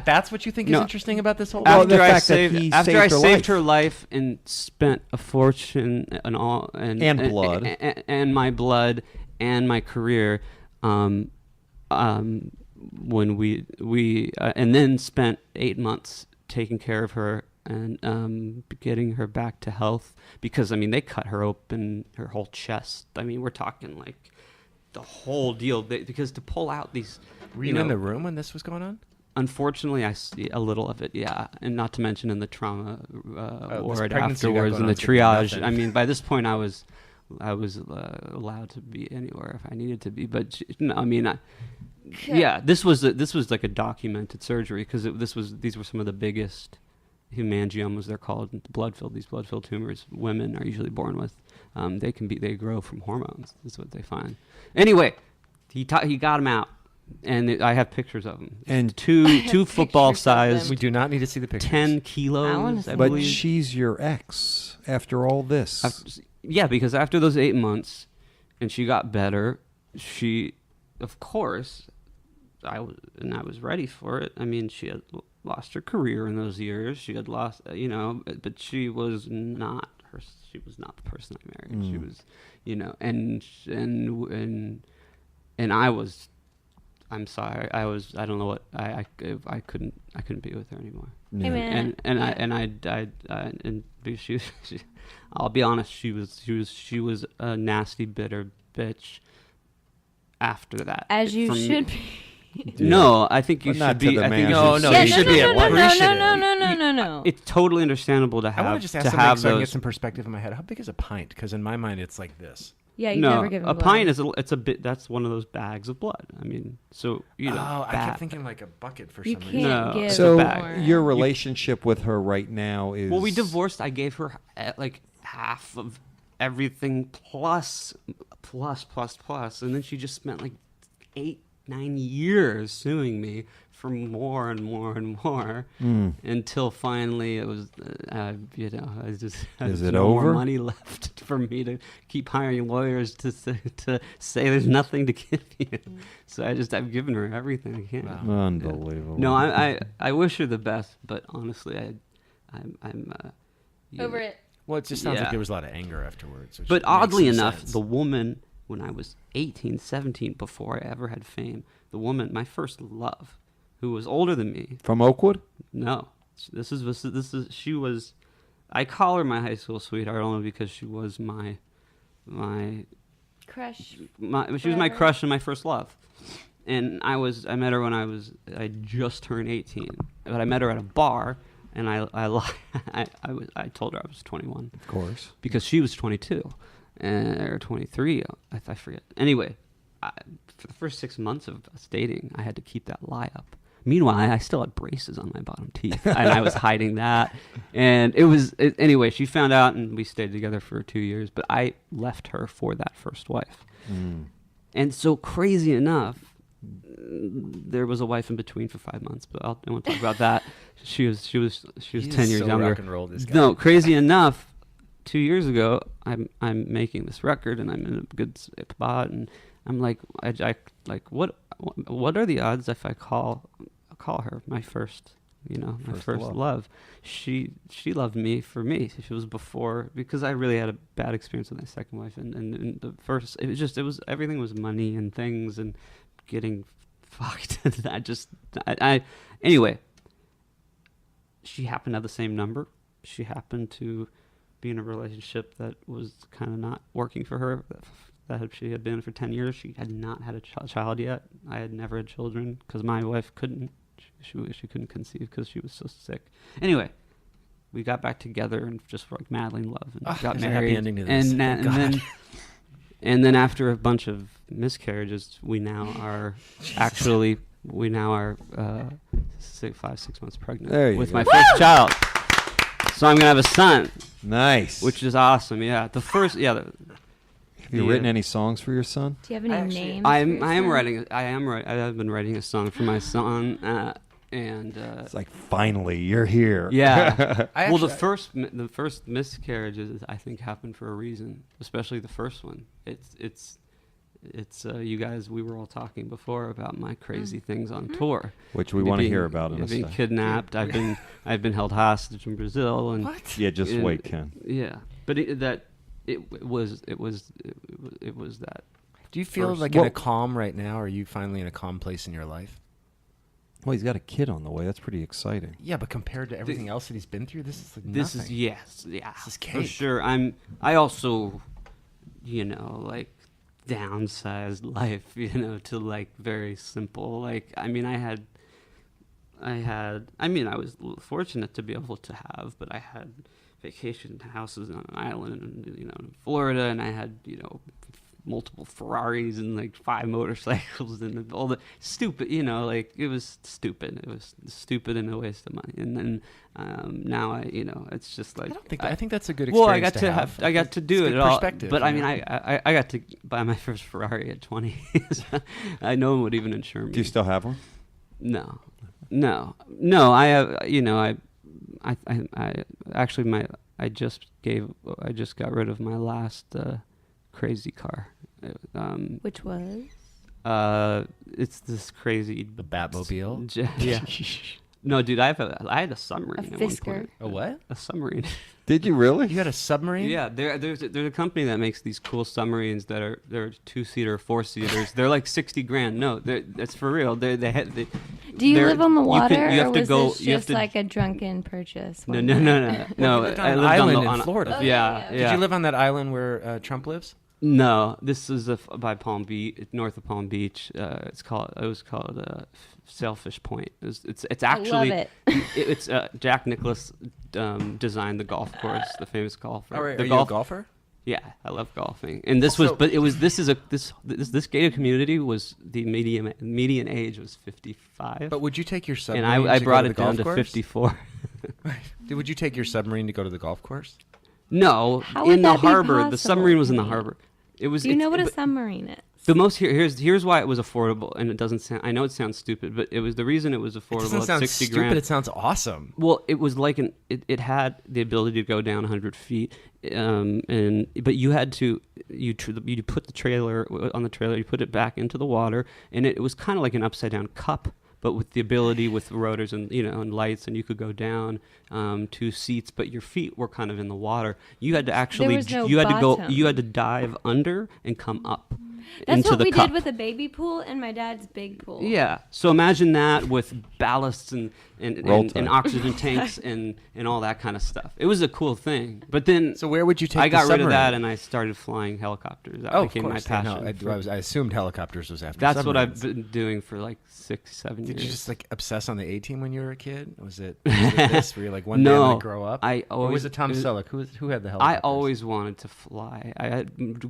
That's what you think is No. interesting about this whole Well, thing? the after I fact that saved he after saved I her saved life. her life and spent a fortune and all and blood. and my blood and my career, when we and then spent 8 months taking care of her and getting her back to health, because they cut her open, her whole chest. We're talking like the whole deal, because to pull out these. Were you in the room when this was going on? Unfortunately, I see a little of it, yeah, and not to mention in the trauma this ward pregnancy you got afterwards, going and the on's gonna be triage. nothing. By this point, I was allowed to be anywhere if I needed to be. But no, I mean, yeah, this was like a documented surgery because these were some of the biggest hemangiomas, they're called, these blood-filled tumors women are usually born with. They grow from hormones. That's what they find. Anyway, he got him out, and I have pictures of him. And two football size. We do not need to see the pictures. 10 kilos. I but believe. she's your ex after all this. Yeah, because after those 8 months, and she got better, of course, I was ready for it. I mean, she had lost her career in those years. She had lost, but she was not the person I married. She was, and I was. I'm sorry. I don't know what I couldn't be with her anymore. No. Hey, man. And she I'll be honest. She was a nasty, bitter bitch. After that, As you from should me. be. No, I think you But should not to be. the I man think who No, said no, Yeah, you should be appreciative. No. it's totally understandable to I have want to just ask to something have so I can those. get some perspective in my head. How big is a pint? Because in my mind, it's like this. Yeah, you've No, never given a blood. pint it's a bit. That's one of those bags of blood. I mean, so I kept thinking like a bucket for You some can't reason. No. give So more. your relationship with her right now is... Well, we divorced. I gave her like half of everything plus, and then she just spent like 8-9 years suing me for more and more and more until finally it was, I just Is it no over? more money left for me to keep hiring lawyers to say there's nothing to give you. So I've given her everything I can. Wow. Unbelievable. No, I wish her the best, but honestly, I'm Over it. Well, it just sounds Yeah. like there was a lot of anger afterwards. Which But makes oddly some enough, sense. the woman, when I was 18, 17, before I ever had fame, the woman, my first love, who was older than me, From Oakwood? no, she was, I call her my high school sweetheart only because she was my Crush. she was my Forever. crush and my first love. And I met her when I just turned 18, but I met her at a bar, and I told her I was 21. Of course. Because she was 22 or 23, I forget. Anyway, for the first 6 months of us dating, I had to keep that lie up. Meanwhile, I still had braces on my bottom teeth, and I was hiding that. And anyway, she found out, and we stayed together for 2 years, but I left her for that first wife. And so crazy enough, there was a wife in between for 5 months, but I won't talk about that. She was He 10 is years so younger. rock and roll, this guy. No, crazy enough, 2 years ago, I'm making this record and I'm in a good spot, and I'm like, I what are the odds if I call her my first, my first love? She loved me for me. She was before, because I really had a bad experience with my second wife, and the first, everything was money and things and getting fucked. Anyway, she happened to have the same number. She happened to be in a relationship that was kind of not working for her. That she had been for 10 years. She had not had a child yet. I had never had children because my wife couldn't. She couldn't conceive because she was so sick. Anyway, we got back together and just were like madly in love and got there's a married. happy ending to this. And Thank God. then after a bunch of miscarriages, we now are 5-6 months pregnant There you with go. my first child. So I'm gonna have a son, Nice. which is awesome. Yeah, the first. Yeah, Have you written any songs for your son? Do you have any names? I for your am son? writing. I have been writing a song for my son, and It's like, finally, you're here. yeah. I Well, actually- the first miscarriages I think happened for a reason, especially the first one. It's you guys. We were all talking before about my crazy things on tour, Which we want to Being- hear about in a I've been second. kidnapped. I've been held hostage in Brazil, and What? Yeah, just and- wait, Ken. Yeah, but it was that. Do you feel first- like in a calm right now? Or are you finally in a calm place in your life? Well, he's got a kid on the way. That's pretty exciting. Yeah, but compared to everything else that he's been through, this is like This nothing. is yeah, This is for cake. sure. I also, like downsized life, to like very simple. Like, I mean, I had I mean, I was fortunate to be able to have, but I had vacation houses on an island, in Florida, and I had, multiple Ferraris and like 5 motorcycles and all the stupid, it was stupid. It was stupid and a waste of money. And then now it's just like I think that's a good experience. Well, I got to do it all. Perspective, but I mean, I got to buy my first Ferrari at 20. No one would even insure me. Do you still have one? No. I have. I just got rid of my last crazy car. Which was? It's this crazy. The Batmobile. Yeah. No, dude, I had a submarine. A at one Fisker. point. A what? A submarine. Did you really? You had a submarine? Yeah, there's a company that makes these cool submarines they're 2-seater, 4-seaters. They're like $60,000. No, that's for real. Do you live on the water, you have or to was go, this just like a drunken purchase? No. lived on I an lived island on in Florida. Yeah. Did you live on that island where Trump lives? No, this is by Palm Beach, north of Palm Beach. It was called Sailfish Point. It's actually I love it. it's Jack Nicklaus designed the golf course, the famous golfer. Are the you a golfer? Yeah, I love golfing. And this gated community was the median age was 55. But would you take your submarine? And I brought to it go down the to golf course? 54. Would you take your submarine to go to the golf course? No, How would in the that be harbor. The possible? submarine was in the harbor. It was. Do you know what a but submarine is? the most here's why it was affordable, and it doesn't sound. I know it sounds stupid, but it was the reason it was It affordable doesn't at sound 60 stupid. grand. It sounds awesome. Well, it was like it had the ability to go down 100 feet, but you had to you put the trailer on the trailer, you put it back into the water, and it was kind of like an upside down cup, but with the ability with rotors and and lights, and you could go down 2 seats, but your feet were kind of in the water. You had to actually was no you had to go bottom. you had to dive under and come up. That's into what the we cup. did with a baby pool and my dad's big pool. Yeah. So imagine that with ballasts and Roll Tide. oxygen tanks and all that kind of stuff. It was a cool thing. But then So where would you take I got the rid of submarine? that and I started flying helicopters. That became my passion. I assumed helicopters was after That's what I've submarines. been doing for like 6-7 years. Did you just like obsess on the A-Team when you were a kid? Was it this where you're like one day I'm No, gonna grow up? Or was it Tom Selleck? Who had the helicopters? I always wanted to fly.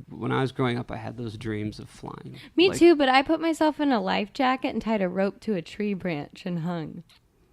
When I was growing up, I had those dreams of flying. Me Like, too, but I put myself in a life jacket and tied a rope to a tree branch and hung.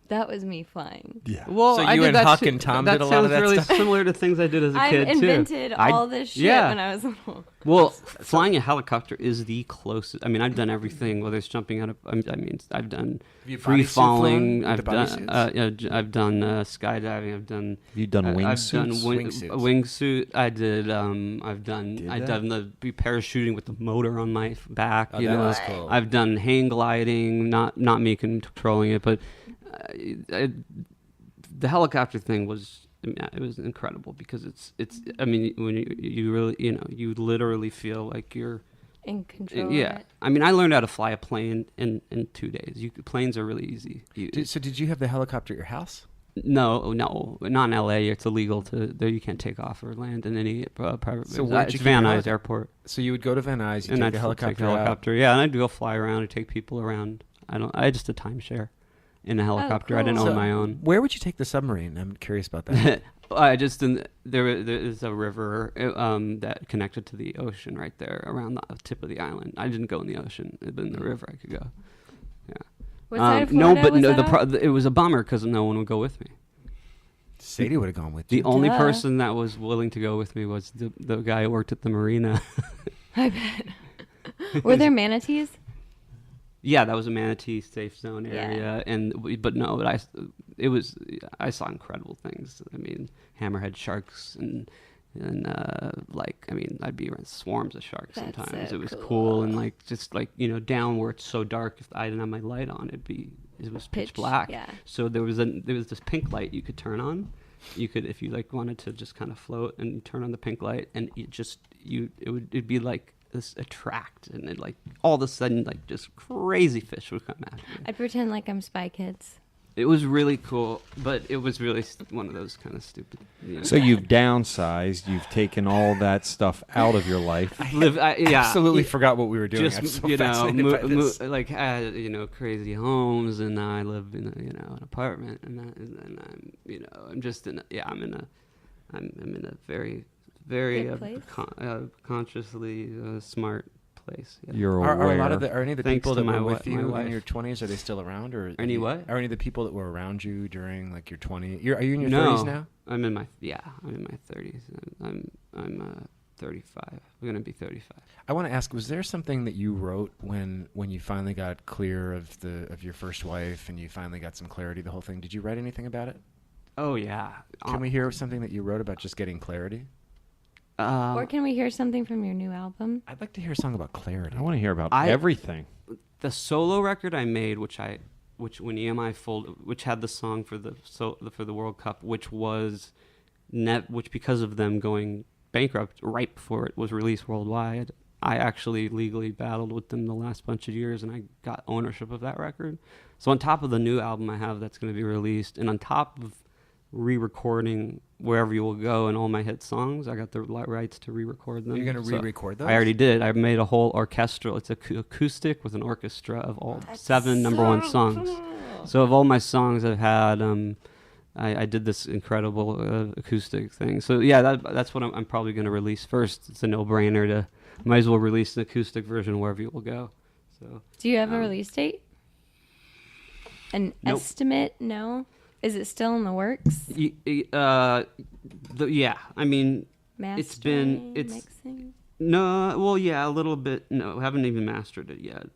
That was me flying. Yeah. Well, So I you did and that Huck too. and Tom that did a lot of sounds that really stuff? similar to things I did as a I kid too. invented all this shit when I was little. Well, flying a helicopter is the closest. I mean, I've done everything. Whether it's jumping out of, I mean, I've done you free bodysuit falling. flown? I've The done, bodysuits? I've done skydiving. I've done. Have you done I've done wingsuits? Wingsuits. wingsuit. I did. I've done. Did I've that? done the parachuting with the motor on my back. Oh, you that know, was cool. I've done hang gliding. Not me controlling it, but the helicopter thing was. It was incredible because it's. I mean, when you really, you literally feel like you're. In control. Yeah, Of it. I mean, I learned how to fly a plane in 2 days. Planes are really easy. So did you have the helicopter at your house? No, not in L.A. It's illegal there. You can't take off or land in any private. So where'd it's you keep Van your Nuys Airport, So you would go to Van Nuys, you and take I'd the helicopter, take the helicopter. Yeah, and I'd go fly around and take people around. I just a timeshare in a helicopter. I didn't cool. own my own. Where would you take the submarine? I'm curious about that. There is a river that connected to the ocean right there around the tip of the island. I didn't go in the ocean, but in the river I could go. Yeah. What side of no, Florida but was no. that on? It was a bummer because no one would go with me. Sadie would have gone with The you. only Duh. person that was willing to go with me was the guy who worked at the marina. I bet. Were there manatees? Yeah, that was a manatee safe zone Yeah. area, but I saw incredible things. I mean, hammerhead sharks and I'd be around swarms of sharks That's sometimes. so It was cool. cool and down where it's so dark. If I didn't have my light on, it was pitch black. Yeah. So there was this pink light you could turn on. You could, if you wanted to just kind of float, and you turn on the pink light, and it'd be like this attract, and it all of a sudden just crazy fish would come at you. I'd pretend like I'm Spy Kids. It was really cool, but it was really one of those kind of stupid. So you've downsized. You've taken all that stuff out of your life. Absolutely forgot what we were doing. I'm Just so fascinated by this. had crazy homes, and now I live in an apartment, and I'm just in a very Good place? consciously smart place. Yeah. You're aware. Are any of the Thanks people to that my were with my you in wife. your 20s, are they still around, or Any what? Are any of the people that were around you during like your 20s? Are you in your No, 30s now? I'm in my 30s. I'm 35. I'm gonna be 35. I want to ask: was there something that you wrote when you finally got clear of your first wife and you finally got some clarity? The whole thing. Did you write anything about it? Oh yeah. Can we hear something that you wrote about just getting clarity? Or can we hear something from your new album? I'd like to hear a song about clarity. I want to hear about I- everything. The solo record I made, which when EMI which had the song for the World Cup, which because of them going bankrupt right before it was released worldwide, I actually legally battled with them the last bunch of years, and I got ownership of that record. So on top of the new album I have that's going to be released, and on top of re-recording Wherever You Will Go and all my hit songs, I got the rights to re-record them. You're going to So re-record those? I already did. I made a whole orchestral. It's acoustic with an orchestra of all 7 number one songs. So of all my songs I've had, I did this incredible acoustic thing. So yeah, that's what I'm probably going to release first. It's a no-brainer might as well release an acoustic version of Wherever You Will Go. So Do you have a release date? An Nope. estimate? No. Is it still in the works? Yeah. I mean, Mastering, it's mixing. no. Well, yeah, a little bit. No, haven't even mastered it yet.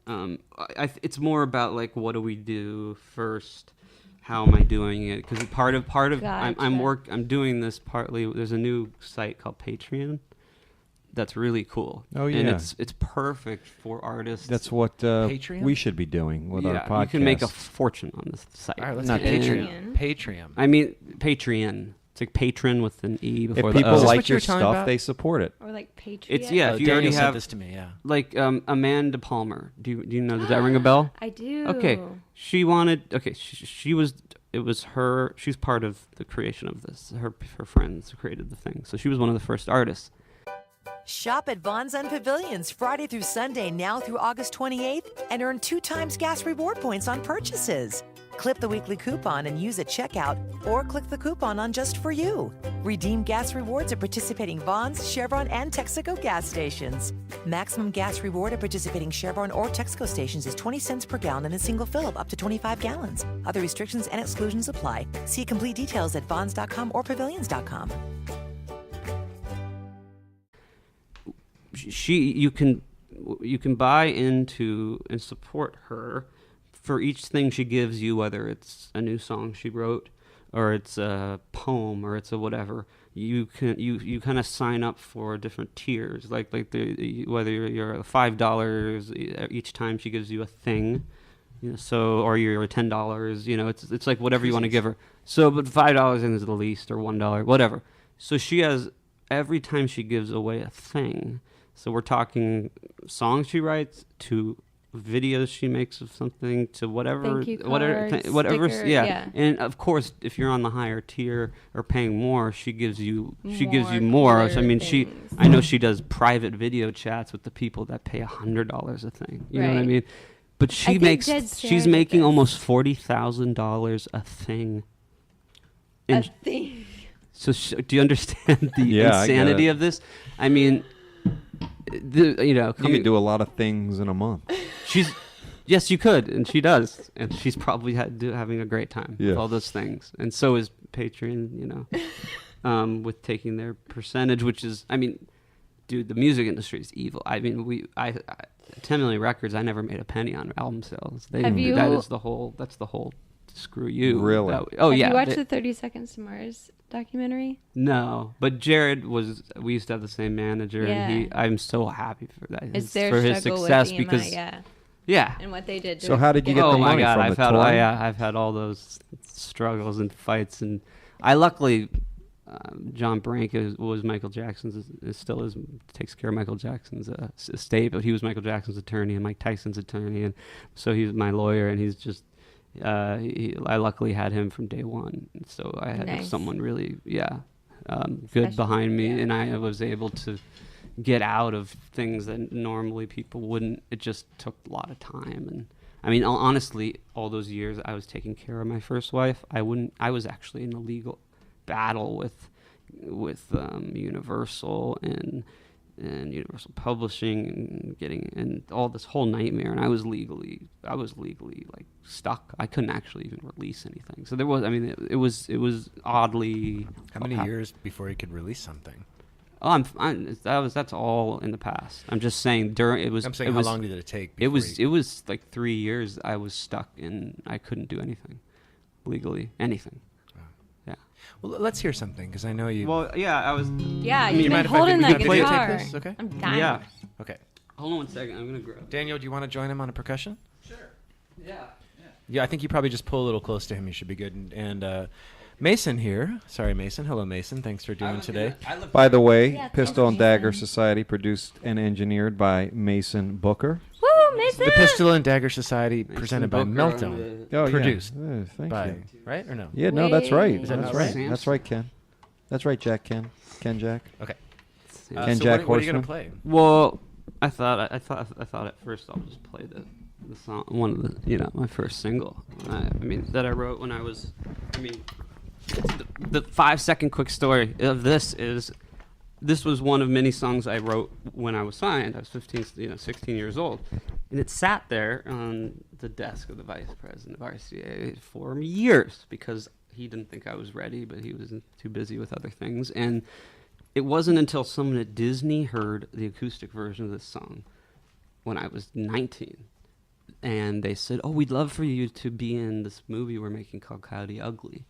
It's more about like, what do we do first? How am I doing it? Because part of Gotcha. I'm doing this partly. There's a new site called Patreon. That's really cool. Oh, and yeah. it's perfect for artists. That's what Patreon? we should be doing with our podcast. You can make a fortune on this site. All right, let's Not get Patreon. Patreon. I mean, Patreon. It's like patron with an E before If the people O. Is this like what you your were telling stuff, about? they support it. Or like Patreon? It's if you Daniel already sent have this to me, yeah. like Amanda Palmer. Do you know? Does that ring a bell? I do. Okay, she wanted. Okay, she was. It was her. She's part of the creation of this. Her friends created the thing, so she was one of the first artists. Shop at Vons and Pavilions Friday through Sunday now through August 28th and earn 2 times gas reward points on purchases. Clip the weekly coupon and use at checkout, or click the coupon on Just For You. Redeem gas rewards at participating Vons, Chevron, and Texaco gas stations. Maximum gas reward at participating Chevron or Texaco stations is 20 cents per gallon in a single fill up to 25 gallons. Other restrictions and exclusions apply. See complete details at vons.com or pavilions.com. You can buy into and support her for each thing she gives you, whether it's a new song she wrote or it's a poem or it's a whatever. You kind of sign up for different tiers, like whether you're $5 each time she gives you a thing, or you're $10, it's like whatever you want to give her. So, but $5 is the least, or $1, whatever. So she has, every time she gives away a thing. So we're talking songs she writes to videos she makes of something to whatever, Thank you cards, whatever. sticker, Yeah. yeah. And of course, if you're on the higher tier or paying more, she gives you More more. So I cooler mean, things. I know she does private video chats with the people that pay $100 a thing. You know what I Right. mean? But I she think makes, Jed Sarah she's did making this. almost $40,000 a thing. A And thing. so do you understand the Yeah, I get insanity it. of this? I mean, You can do a lot of things in a month. Yes, you could, and she does, and she's probably having a great time Yeah. with all those things, and so is Patreon, with taking their percentage, which is, I mean, dude, the music industry is evil. I mean, I 10 Million Records, I never made a penny on album sales. Have you- that's the whole screw you. Really? Oh Have yeah. you watched the 30 Seconds to Mars documentary? No, but Jared we used to have the same manager, and Yeah. I'm so happy for that. It's their for his struggle success with EMI, because yeah, and what they did. So how did you get oh the my money God, from I've it? had Touring? I've had all those struggles and fights, and I luckily John Branca was Michael Jackson's, takes care of Michael Jackson's estate, but he was Michael Jackson's attorney and Mike Tyson's attorney, and so he's my lawyer, and he's just I luckily had him from day one, so I had Nice. someone really, good Special, behind me, yeah. and I was able to get out of things that normally people wouldn't. It just took a lot of time, and I mean, honestly, all those years I was taking care of my first wife. I was actually in a legal battle with Universal and Universal Publishing and all this whole nightmare, and I was legally like stuck. I couldn't actually even release anything. So it was oddly. How many years before you could release something? Oh, that's all in the past. I'm just saying I'm saying how long did it take? It was like 3 years. I was stuck and I couldn't do anything legally, anything. Yeah. Well, let's hear something because I know you. Well, yeah, I was. Yeah, you you've mind been if I holding that videotape guitar. this? Okay. I'm dying. Yeah. Okay. Hold on one second. I'm gonna grab. Daniel, do you want to join him on a percussion? Yeah. Yeah, I think you probably just pull a little close to him. You should be good. And Mason here. Sorry, Mason. Hello, Mason. Thanks for doing today. By the way, Yeah, thanks, Pistol and Dagger Mason. Society produced and engineered by Mason Booker. Woo, Mason! The Pistol and Dagger Society presented by Booker on Meltdown. Oh, Produced yeah. Thank by, you. right or no? Yeah, no, that's right. Is that That's not right. right? That's right, Ken. That's right, Jack. Ken Jack. Okay. And so Jack what are you Horseman. going to play? Well, I thought at first I'll just play the song, one of the my first single. I mean that I wrote when I was. I mean, the 5-second quick story of this was one of many songs I wrote when I was signed. I was 16 years old, and it sat there on the desk of the vice president of RCA for years because he didn't think I was ready, but he was too busy with other things. And it wasn't until someone at Disney heard the acoustic version of this song when I was 19, and they said, "Oh, we'd love for you to be in this movie we're making called Coyote Ugly."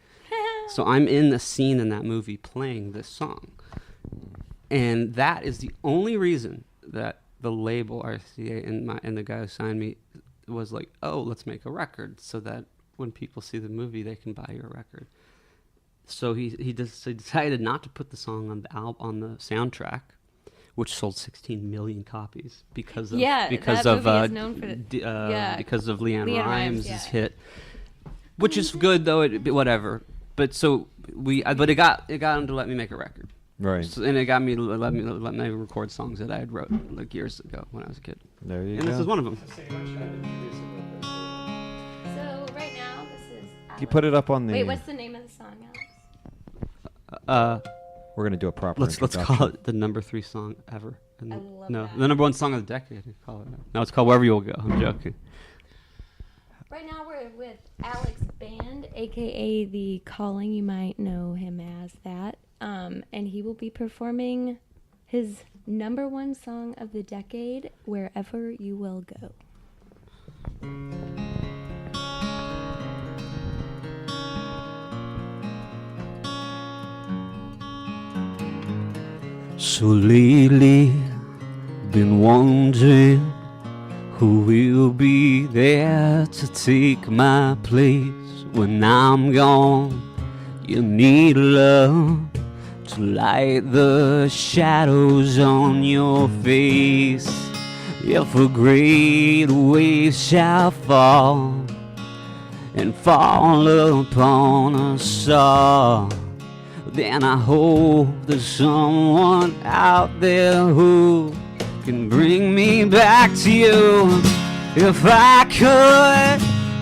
So I'm in the scene in that movie playing this song. And that is the only reason that the label RCA and the guy who signed me was like, "Oh, let's make a record so that when people see the movie, they can buy your record." So he decided not to put the song on the soundtrack, which sold 16 million copies because of that movie is known for because of Leanne Leanne Rimes' Rimes, hit, which is good though. Whatever. But so but it got him to let me make a record. Right. So, and it got me to let me record songs that I had wrote like years ago when I was a kid. There you And go. this is one of them. So right now, this is. You put it up on the. Wait, what's the name of the song, Alex? We're gonna do a proper. Let's introduction. call it the number 3 song ever. And I love no, that. the number 1 song of the decade. Call it. No, it's called Wherever You'll Go. I'm joking. Right now we're with Alex Band, aka The Calling. You might know him as that. And he will be performing his number 1 song of the decade, Wherever You Will Go. So lately, been wondering who will be there to take my place when I'm gone. You need love to light the shadows on your face. If a great wave shall fall and fall upon us all, then I hope there's someone out there who can bring me back to you. If I could,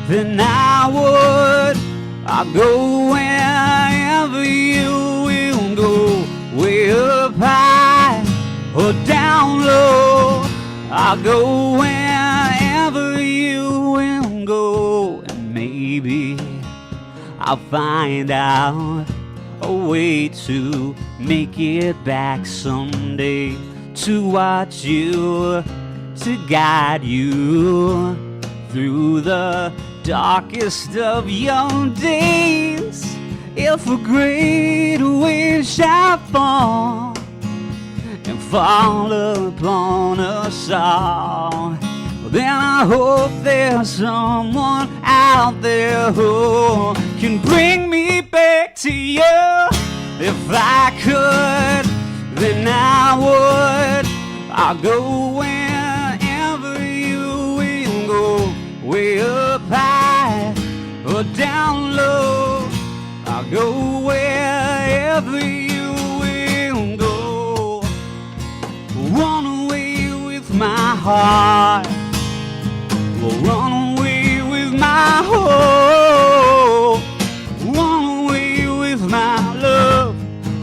then I would. I'll go wherever you will go, way up high or down low. I'll go wherever you will go, and maybe I'll find out a way to make it back someday, to watch you, to guide you through the darkest of your days. If a great wave shall fall and fall upon us all, then I hope there's someone out there who can bring me back to you. If I could, then I would. I'll go wherever you will go, way up high love. I'll go wherever you will go. Run away with my heart. Run away with my hope. Run away with my love.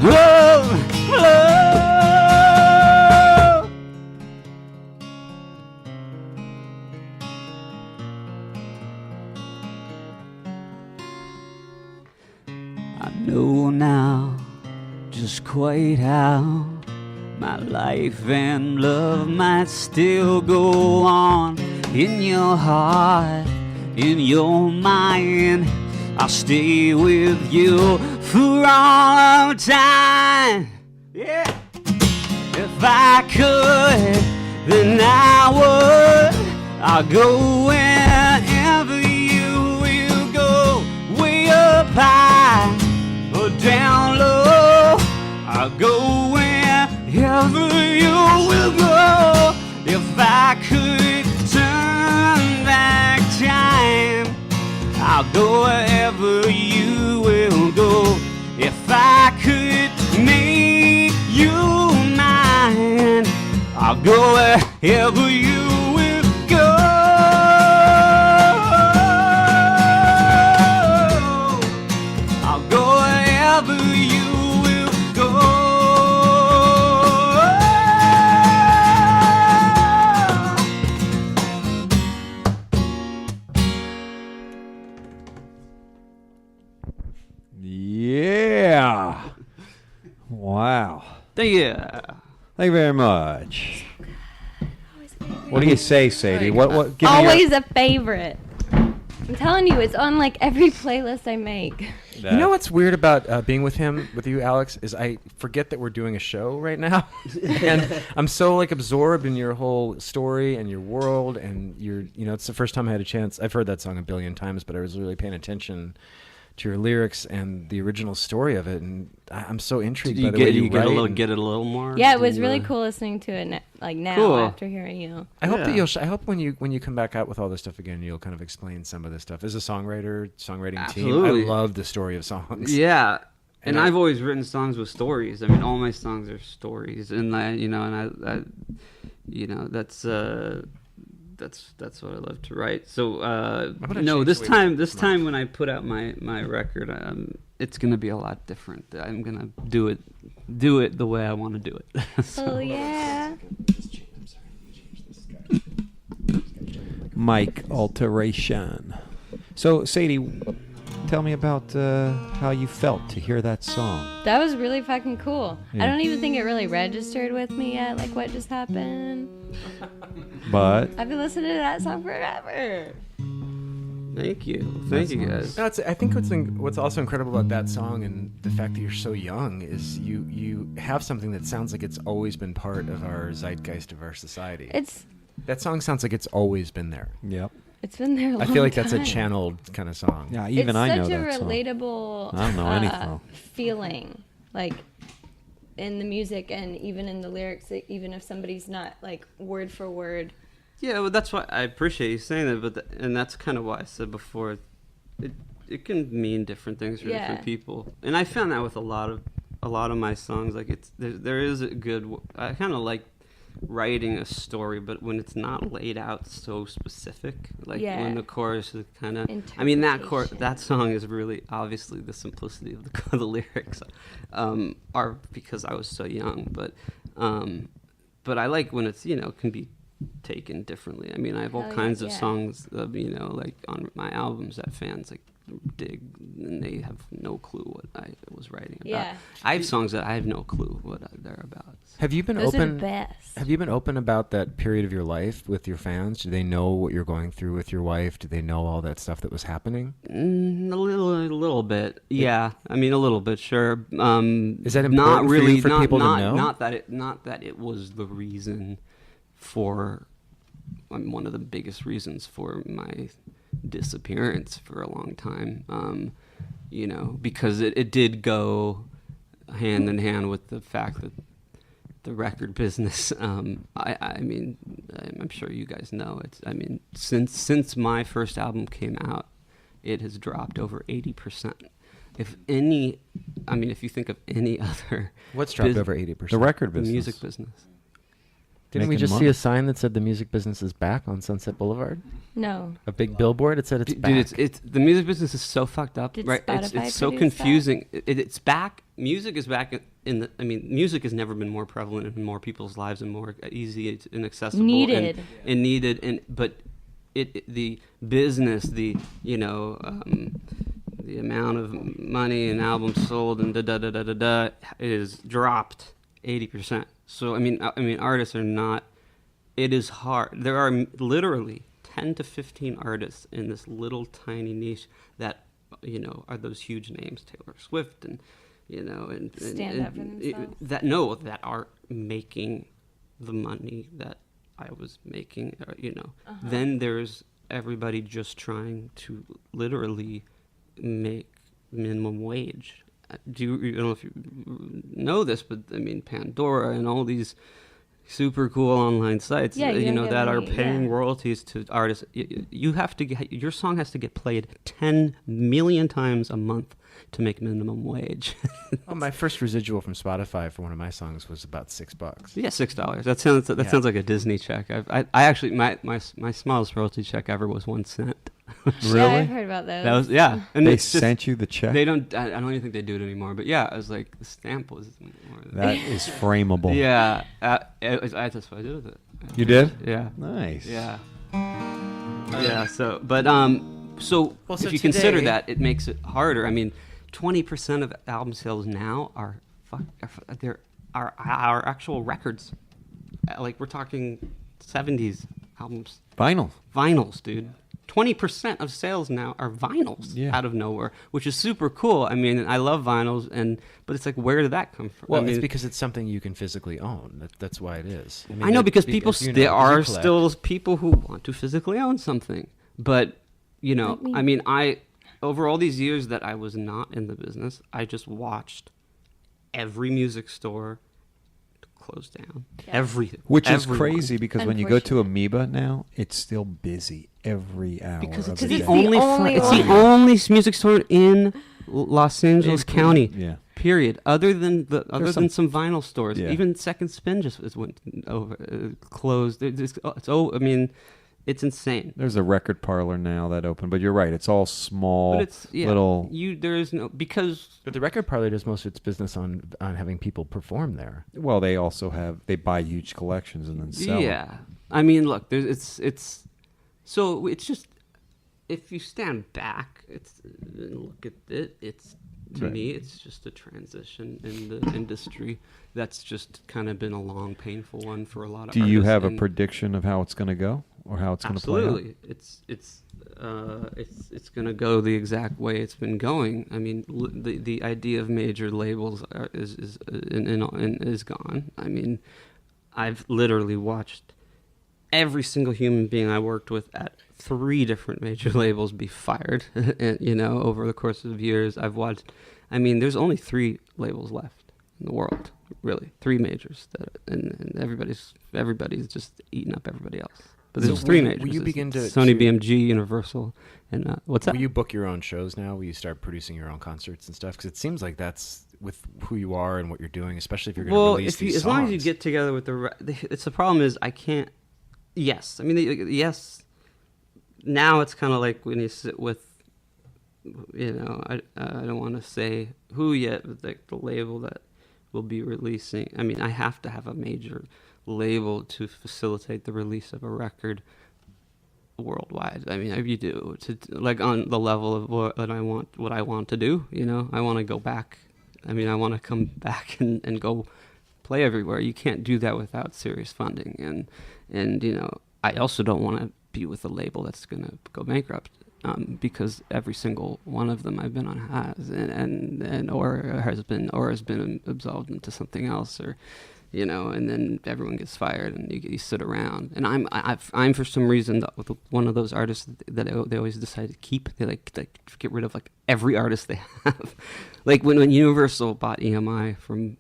Love, love. I know now just quite how my life and love might still go on. In your heart, in your mind, I'll stay with you for all of time. Yeah. If I could, then I would. I'll go wherever you will go. Way up high or down low. I'll go wherever you will go. If I could turn back time, I'll go wherever you will go. If I could make you mine, I'll go wherever you will go. I'll go wherever you will go. Yeah. Wow. Thank you. Thank you very much. What do you say, Sadie? What? Give me Always a favorite. I'm telling you, it's on like every playlist I make. You know what's weird about being with you, Alex, is I forget that we're doing a show right now, and I'm so like absorbed in your whole story and your world, and it's the first time I had a chance. I've heard that song a billion times, but I was really paying attention to your lyrics and the original story of it, and I'm so intrigued by the way you get write. a little more. Yeah, it was really cool listening to it now Cool. after hearing you. I hope that I hope when you come back out with all this stuff again, you'll kind of explain some of this stuff. As a songwriting team, I love the story of songs. Yeah, and I- I've always written songs with stories. I mean, all my songs are stories, and that's what I love to write. So this time when I put out my record, it's gonna be a lot different. I'm gonna do it the way I want to do it. Oh yeah. mic alteration. So, Sadie, tell me about how you felt to hear that song. That was really fucking cool. Yeah. I don't even think it really registered with me yet, like what just happened. But I've been listening to that song forever. Thank you That's you nice. guys. No, I think what's also incredible about that song and the fact that you're so young is you have something that sounds like it's always been part of our zeitgeist of our society. That song sounds like it's always been there. Yep. It's been there a long I feel like time. that's a channeled kind of song. Yeah, even I know that It's such song. a relatable I don't know anything. feeling, like in the music and even in the lyrics, even if somebody's not like word for word. Yeah, well, that's why I appreciate you saying that, but and that's kind of why I said before, it can mean different things for different people, and I found that with a lot of my songs, like there is a good. I kind of like writing a story, but when it's not laid out so specific, like when the chorus is kind of. I mean, that song is really obviously the simplicity of the lyrics, are because I was so young, but I like when it's can be taken differently. I mean, I have all kinds of songs, like on my albums that fans like dig, and they have no clue what I was writing about. Yeah. I have songs that I have no clue what they're about. Have you been Those open? are the best. Have you been open about that period of your life with your fans? Do they know what you're going through with your wife? Do they know all that stuff that was happening? A little bit. Yeah, I mean, a little bit, sure. Is that important not for you really for people to know? Not that it was the reason for. One of the biggest reasons for my disappearance for a long time, because it did go hand in hand with the fact that the record business. I mean, I'm sure you guys know it. I mean, since my first album came out, it has dropped over 80%. If any, I mean, if you think of any other, What's dropped over 80%? The record the business. music business. Didn't we Making just see money. a sign that said the music business is back on Sunset Boulevard? No. A big billboard. It said it's back. Dude, it's the music business is so fucked up, Did right? Spotify It's so produce that? confusing. It's back. Music is back in the. I mean, music has never been more prevalent in more people's lives and more easy and accessible. Needed. and needed, but the business, the the amount of money and albums sold and da is dropped 80%. So I mean, artists are not. It is hard. There are literally 10 to 15 artists in this little tiny niche that are those huge names, Taylor Swift and and Stand up for themselves. that are making the money that I was making. Then there's everybody just trying to literally make minimum wage. I don't know if you know this, but I mean Pandora and all these super cool online sites, Yeah, you don't get that are money, paying yeah. royalties to artists. You have to get your song has to get played 10 million times a month to make minimum wage. Oh, my first residual from Spotify for one of my songs was about $6. Yeah, $6. That sounds like a Disney check. I actually my smallest royalty check ever was 1 cent. Yeah, I've heard about those. That was and They it's just- sent you the check? They don't. I don't even think they do it anymore. But yeah, I was like the stamp was more than That is frameable. Yeah, that's what I did with it. You did? Yeah. Nice. Yeah. Yeah. So, but so Well, so if you consider today- that, it makes it harder. I mean, 20% of album sales now are our actual records. Like we're talking 70s albums, vinyls, dude. 20% of sales now are vinyls out of nowhere, which is super cool. I mean, I love vinyls, but it's like, where did that come from? Well, I mean, it's because it's something you can physically own. That's why it is. mean, I know because be- people as you know, there are you collect. still people who want to physically own something, but Like me. I mean, over all these years that I was not in the business, I just watched every music store close down. Everything, Which is everyone. crazy because when you go to Amoeba now, it's still busy every hour. Because of it's the the day. only it's the only music store in Los Angeles County. Yeah. Period. Other than some vinyl stores, Yeah. even Second Spin just went over closed. It's insane. There's a record parlor now that opened, but you're right. It's all small, But it's little. there is no because But the record parlor does most of its business on having people perform there. Well, they also they buy huge collections and then sell. them. I mean, look, it's so it's just if you stand back, and look at it, it's to Right. me, it's just a transition in the industry that's just kind of been a long, painful one for a lot of. Do you artists, have a and prediction of how it's going to go or how it's going to play out? Absolutely, it's going to go the exact way it's been going. I mean, the idea of major labels is gone. I mean, I've literally watched every single human being I worked with at 3 different major labels be fired. And, over the course of years, I've watched. I mean, there's only 3 labels left in the world, really, 3 majors, and everybody's just eating up everybody else. But there's So 3 will majors. you It's begin to- Sony, to- BMG, Universal, and what's that? Will you book your own shows now? Will you start producing your own concerts and stuff? Because it seems like that's with who you are and what you're doing, especially if you're going to release these as songs. long as you get together with it's the problem is I can't. Yes, I mean yes. Now it's kind of like when you sit with, I don't want to say who yet, but like the label that will be releasing. I mean, I have to have a major label to facilitate the release of a record worldwide. I mean, you do to like on the level of what I want to do. I want to go back. I mean, I want to come back and go play everywhere. You can't do that without serious funding, and I also don't want to be with a label that's going to go bankrupt, because every single one of them I've been on has has been absolved into something else, or and then everyone gets fired and you sit around. And I'm for some reason with one of those artists that they always decide to keep. They like get rid of like every artist they have. Like when Universal bought EMI from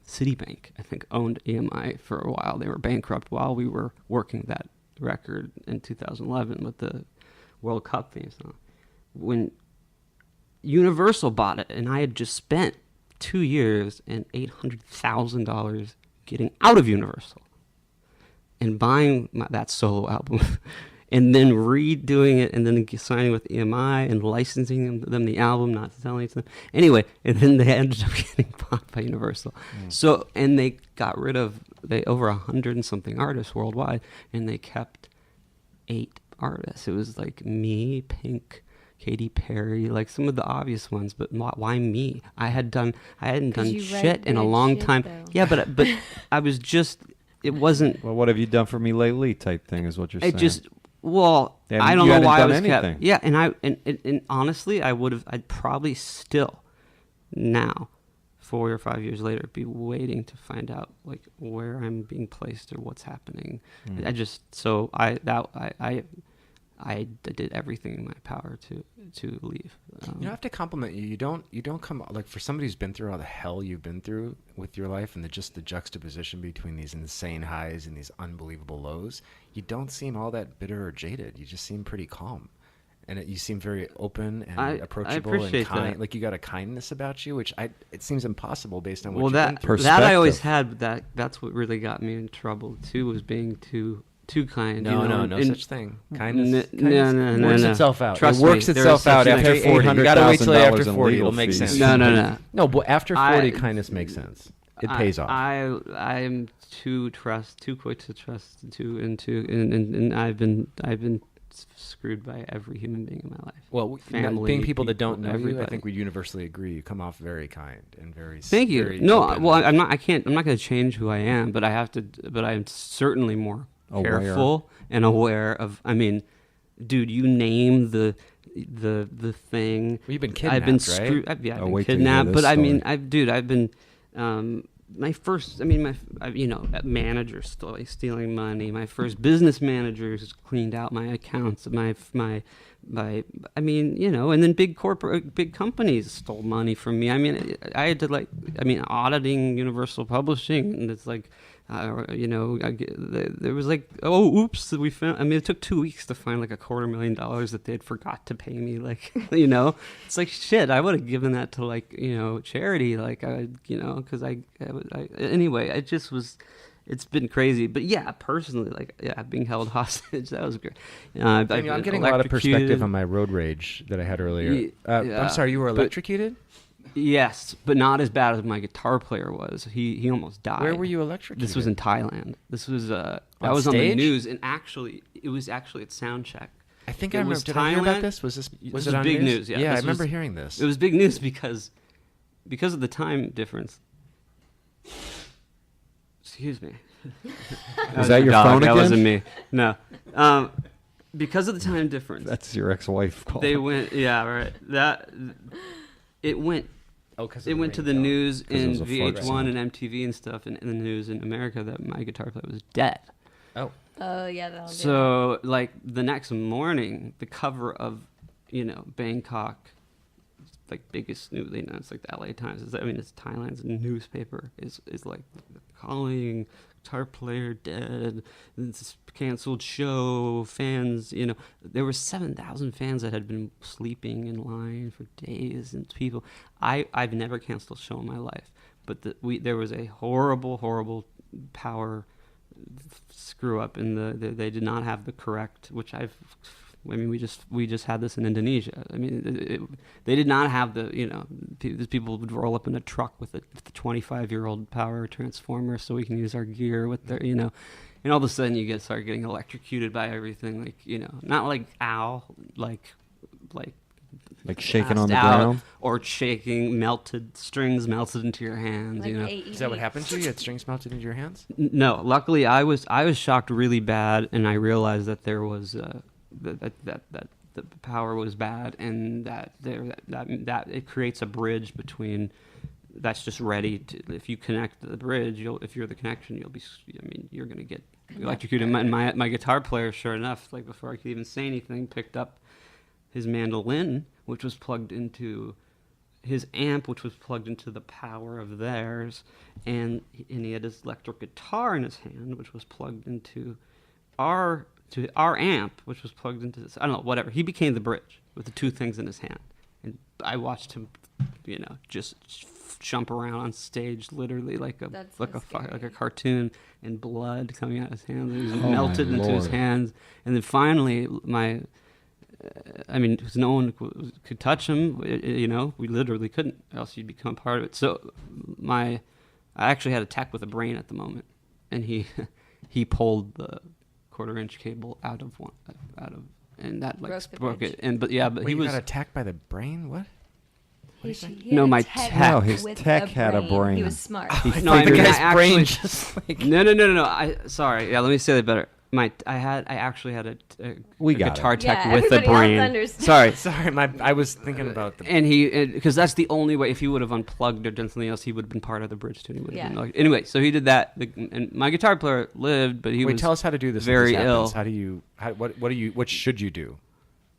Citibank, I think owned EMI for a while. They were bankrupt while we were working that record in 2011 with the World Cup theme song. when Universal bought it, and I had just spent 2 years and $800,000 getting out of Universal and buying that solo album and then redoing it and then signing with EMI and licensing them the album, not selling it to them. Anyway, and then they ended up getting bought by Universal. So, and they got rid of over 100 and something artists worldwide, and they kept 8 artists. It was like me, Pink, Katy Perry, like some of the obvious ones, but why me? I hadn't done shit in a long time. Though. Yeah, but I was just, it wasn't. Well, what have you done for me lately? Type thing is what you're saying. It just, well, Yeah, I you don't know hadn't why I done was anything. kept. Yeah, and honestly, I'd probably still now, 4 or 5 years later, be waiting to find out like where I'm being placed or what's happening. I just, so I did everything in my power to leave. I have to compliment you. You don't come like, for somebody who's been through all the hell you've been through with your life and the juxtaposition between these insane highs and these unbelievable lows. You don't seem all that bitter or jaded. You just seem pretty calm, and you seem very open and approachable and appreciate kind. that. Like you got a kindness about you, which it seems impossible based on what Well, you've been through. that I always Perspective. had. That's what really got me in trouble too, was being too kind. No and- such thing. Kindness, no, works no. itself out. Trust It works me, there itself is out such after thing. 40. You gotta wait till after $800,000 in 40. It'll legal make fees. sense. No. No, but after 40, I- kindness makes sense. It pays off. I'm too quick to trust, and I've been screwed by every human being in my life. Well, Family, being people that don't know you, I everybody. think we universally agree. You come off very kind and very. Thank you. very No, open. well, I'm not going to change who I am, but I have to. But I'm certainly more Aware. careful and aware of. I mean, dude, you name the thing. Well, you've been I've been kidnapped, right? screwed. I've Oh, been wait till you hear kidnapped. this But I mean, story. I've been. My first, manager stealing money. My first business managers cleaned out my accounts. And then big companies stole money from me. I mean, I had to auditing Universal Publishing, and it's like, there was like, oh, oops, we found. I mean, it took 2 weeks to find like $250,000 that they'd forgot to pay me. Like, it's like shit. I would have given that to like, charity. Like, because anyway, it just was. It's been crazy, but yeah, personally, being held hostage, that was great. I'm getting a lot of perspective on my road rage that I had earlier. I'm sorry, you were electrocuted? Yes, but not as bad as my guitar player was. He almost died. Where were you electrocuted? This was in Thailand. This was that On was on the stage? news, and it was actually at Soundcheck. I think It I remember. was Did I hear about Thailand. this? Was This it on big news? Yeah, I this remember was- hearing this. It was big news because of the time difference. Excuse me. Is that your dog. phone That again? wasn't me. No. Because of the time difference. That's your ex-wife calling. They went. Yeah, right. It went. because It went to the news it in was a fart VH1 sound. and MTV and stuff, and in the news in America that my guitar player was dead. Oh, Oh yeah, that'll do. So, like the next morning, the cover of, Bangkok, like biggest news, it's like the LA Times. It's Thailand's newspaper is like calling guitar player dead. This canceled show. Fans, there were 7,000 fans that had been sleeping in line for days, and people. I've never canceled a show in my life, but there was a horrible power screw up in they did not have the correct, which we just had this in Indonesia. I mean, they did not have these people would roll up in a truck with a 25-year-old power transformer so we can use our gear with their, and all of a sudden you start getting electrocuted by everything, not like ow, like shaking on the passed out, ground. or shaking, strings melted into your hands, like AED. is that what happened to you? You had strings melted into your hands? No, luckily I was shocked really bad, and I realized that there was that the power was bad, and that it creates a bridge between. That's just ready to. If you connect the bridge, if you're the connection, you're gonna get electrocuted. My guitar player, sure enough, like before I could even say anything, picked up his mandolin, which was plugged into his amp, which was plugged into the power of theirs, and he had his electric guitar in his hand, which was plugged into our to our amp, which was plugged into this. I don't know, whatever. He became the bridge with the two things in his hand, and I watched him, just jump around on stage, literally like a cartoon, and blood coming out of his hands. It was melted into his hands, and then finally, because no one could touch him. We literally couldn't, else you'd become part of it. So I actually had a tech with a brain at the moment, and he pulled the 1/4-inch cable out of, and that broke it. But Wait, he was got attacked by the brain. What? my tech. No, his tech had a brain. He was smart. The guy's brain just like No. Sorry. Yeah, let me say that better. I actually had a guitar tech with a brain. Sorry. I was thinking about the. And because that's the only way. If he would have unplugged or done something else, he would have been part of the bridge too. Anyway, so he did that, and my guitar player lived, but he was. Tell us how to do this. Very ill. What should you do?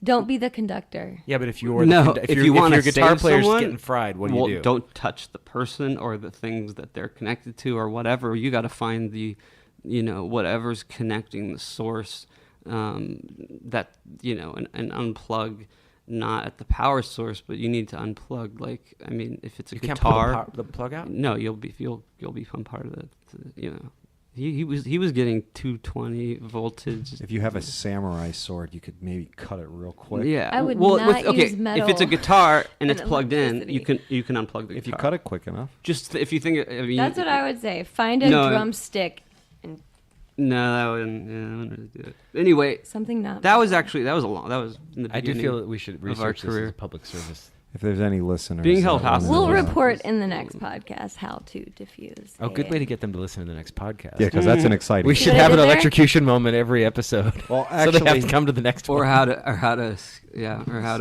Don't be the conductor. Yeah, but if you're if your guitar player's getting fried, what do you do? Don't touch the person or the things that they're connected to or whatever. You got to find the, whatever's connecting the source, that and unplug, not at the power source, but you need to unplug. If it's a guitar, can't pull the plug out. No, you'll become part of the. He was getting 220 voltage. If you have a samurai sword, you could maybe cut it real quick. Yeah, I would not use metal. If it's a guitar and it's and plugged in, you electricity. can unplug the guitar. If you cut it quick enough. Just if you think, That's what I would say. Find a drumstick and No, that wouldn't really do it. Anyway, something not. That was in the beginning. I do feel that we should of our research this career. as a public service. If there's any listeners. Being held that wanna hostage. We'll know. report in the next podcast how to diffuse. Oh, good way to get them to listen to the next podcast. Yeah, because that's an exciting. We See should what I have an did there? electrocution moment every episode. Well, so they have actually- to come to the next Or one. how to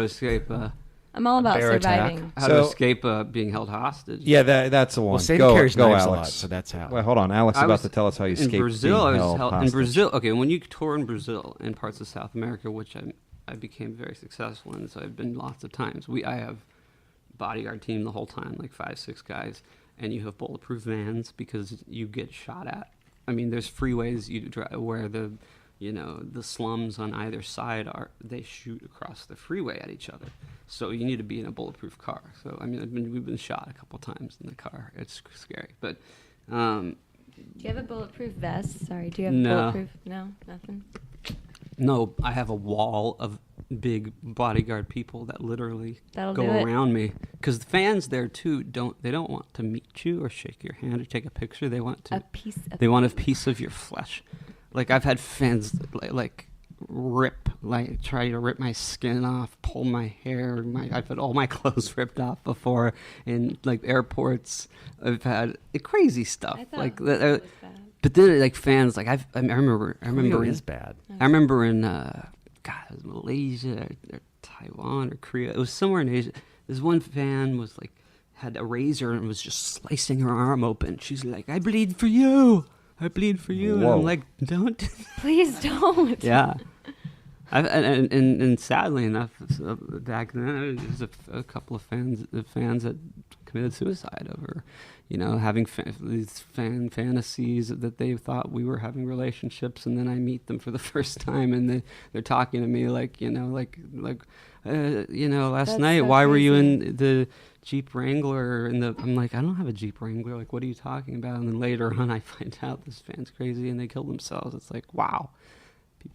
escape I'm all about bear attack. surviving. how to escape being held hostage. Yeah, that's the one. Well, Sadie go, carries go, knives Alex. a lot, so that's how. Well, hold on. Alex is I about was to tell us how you in escaped Brazil. being I was held held in hostage. Brazil. Okay, when you tour in Brazil and parts of South America, which I became very successful in, so I've been lots of times. I have bodyguard team the whole time, like 5-6 guys, and you have bulletproof vans because you get shot at. I mean, there's freeways you drive where the slums on either side they shoot across the freeway at each other. So you need to be in a bulletproof car. So I mean, we've been shot a couple times in the car. It's scary, but. Do you have a bulletproof vest? Sorry, do you have No. bulletproof? No, nothing. No, I have a wall of big bodyguard people that literally That'll go do it. around me. Because the fans there too don't want to meet you or shake your hand or take a picture. They want A piece of. They want a piece of your flesh. Like I've had fans try to rip my skin off, pull my hair. I've had all my clothes ripped off before in like airports. I've had crazy stuff I thought like that was bad. But then like fans like I remember Julio in- is bad. I remember in it was Malaysia or Taiwan or Korea. It was somewhere in Asia. This one fan was like had a razor and was just slicing her arm open. She's like, "I bleed for you. I bleed for you." And Whoa. I'm like, "Don't." Please don't. Yeah. And sadly enough, back then there was a couple of fans that committed suicide over, having these fantasies that they thought we were having relationships, and then I meet them for the first time, and they're talking to me like last That's night, so why were you crazy. in the Jeep Wrangler? I'm like, I don't have a Jeep Wrangler. Like, what are you talking about? And then later on, I find out this fan's crazy, and they killed themselves. It's like, wow.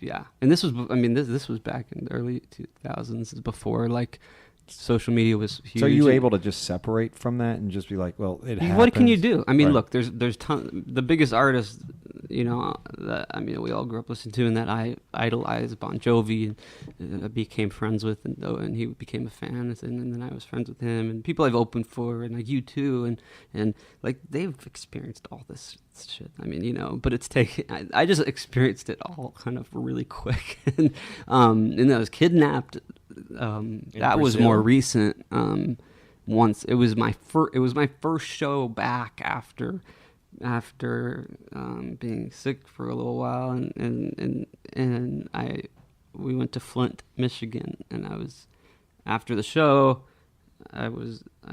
Yeah, and this was this was back in the early 2000s. This is before like social media was huge. So are you able to just separate from that and just be like, well, it happens? What can you do? I mean, Right. look, there's the biggest artists, that we all grew up listening to and that I idolized, Bon Jovi, and became friends with, and he became a fan, and then I was friends with him, and people I've opened for, and like you too, and like they've experienced all this shit. I mean, but it's taken. I just experienced it all kind of really quick, and I was kidnapped. That was Brazil? more recent. Once it was my first show back after being sick for a little while, and we went to Flint, Michigan, and I was after the show. I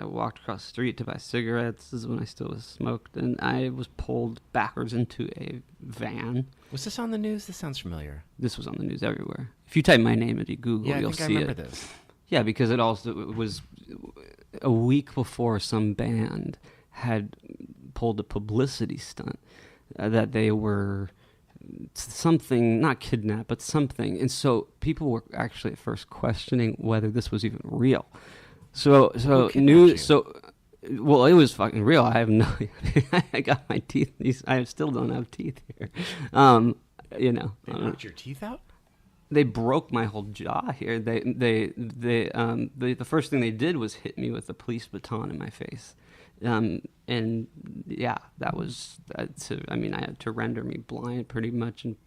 walked across the street to buy cigarettes. This is when I still was smoked, and I was pulled backwards into a van. Was this on the news? This sounds familiar. This was on the news everywhere. If you type my name into Google, Yeah, you'll I think see I remember it. this. Yeah, because it was a week before some band had pulled a publicity stunt that they were something, not kidnapped, but something. And so people were actually at first questioning whether this was even real. So kidnapped you? news. Well, it was fucking real. I have no. I got my teeth. I still don't have teeth here. They knocked your teeth out? They broke my whole jaw here. The first thing they did was hit me with a police baton in my face. And yeah, that was I had to render me blind pretty much, and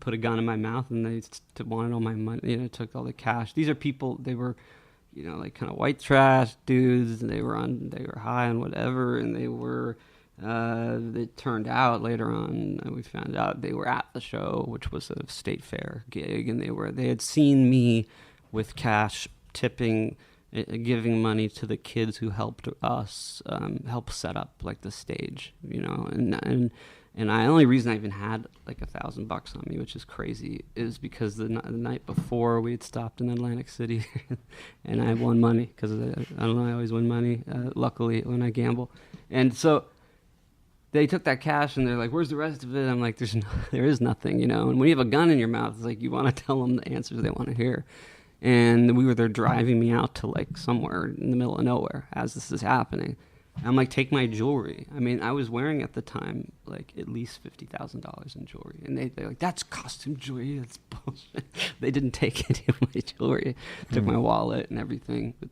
put a gun in my mouth, and they wanted all my money. Took all the cash. These are people. They were, like kind of white trash dudes. And they were high on whatever, and they were. It turned out later on, we found out they were at the show, which was a state fair gig, and they had seen me with cash tipping. Giving money to the kids who helped us help set up like the stage, and the only reason I even had like $1,000 on me, which is crazy, is because the night before we had stopped in Atlantic City, and I won money because I don't know, I always win money. Luckily, when I gamble, and so they took that cash and they're like, "Where's the rest of it?" I'm like, "There is nothing," And when you have a gun in your mouth, it's like you want to tell them the answers they want to hear. And we were there driving me out to like somewhere in the middle of nowhere as this is happening. I'm like, take my jewelry. I mean, I was wearing at the time like at least $50,000 in jewelry, and they're like, that's costume jewelry. That's bullshit. They didn't take any of my jewelry. Took my wallet and everything, but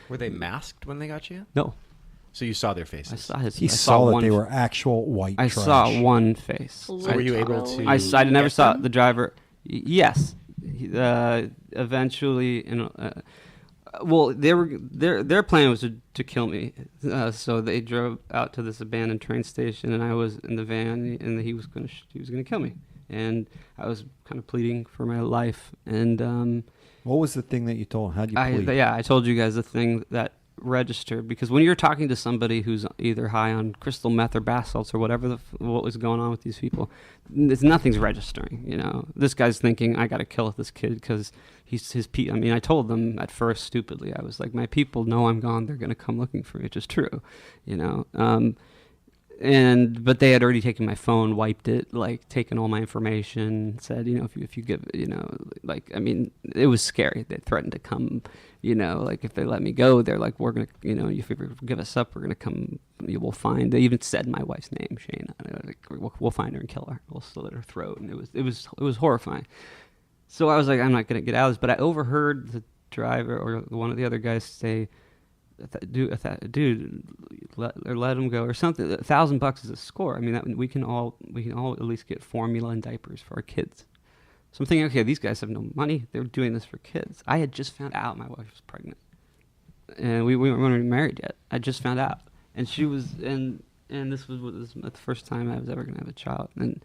Were they masked when they got you? No. So you saw their faces. He saw that they were actual white trash. I saw one face. So were you able to? I never saw the driver. Yes. Eventually, their plan was to kill me. So they drove out to this abandoned train station, and I was in the van, and he was gonna kill me, and I was kind of pleading for my life. And what was the thing that you told him? How'd you plead? I told you guys the thing that registered, because when you're talking to somebody who's either high on crystal meth or bath salts or whatever what was going on with these people, nothing's registering. This guy's thinking, I gotta kill this kid because I told them at first stupidly, I was like, my people know I'm gone, they're gonna come looking for me, which is true. But they had already taken my phone, wiped it, like taken all my information, said, if you give, it was scary. They threatened to come, like if they let me go, they're like, we're going to, if you give us up, we're going to come, we'll find, they even said my wife's name, Shane, like, we'll find her and kill her. We'll slit her throat. And it was horrifying. So I was like, I'm not going to get out of this, but I overheard the driver or one of the other guys say, dude, let him go or something. $1,000 is a score. I mean, we can all at least get formula and diapers for our kids. So I'm thinking, okay, these guys have no money. They're doing this for kids. I had just found out my wife was pregnant, and we weren't even married yet. I just found out, and she was, and this was the first time I was ever gonna have a child, and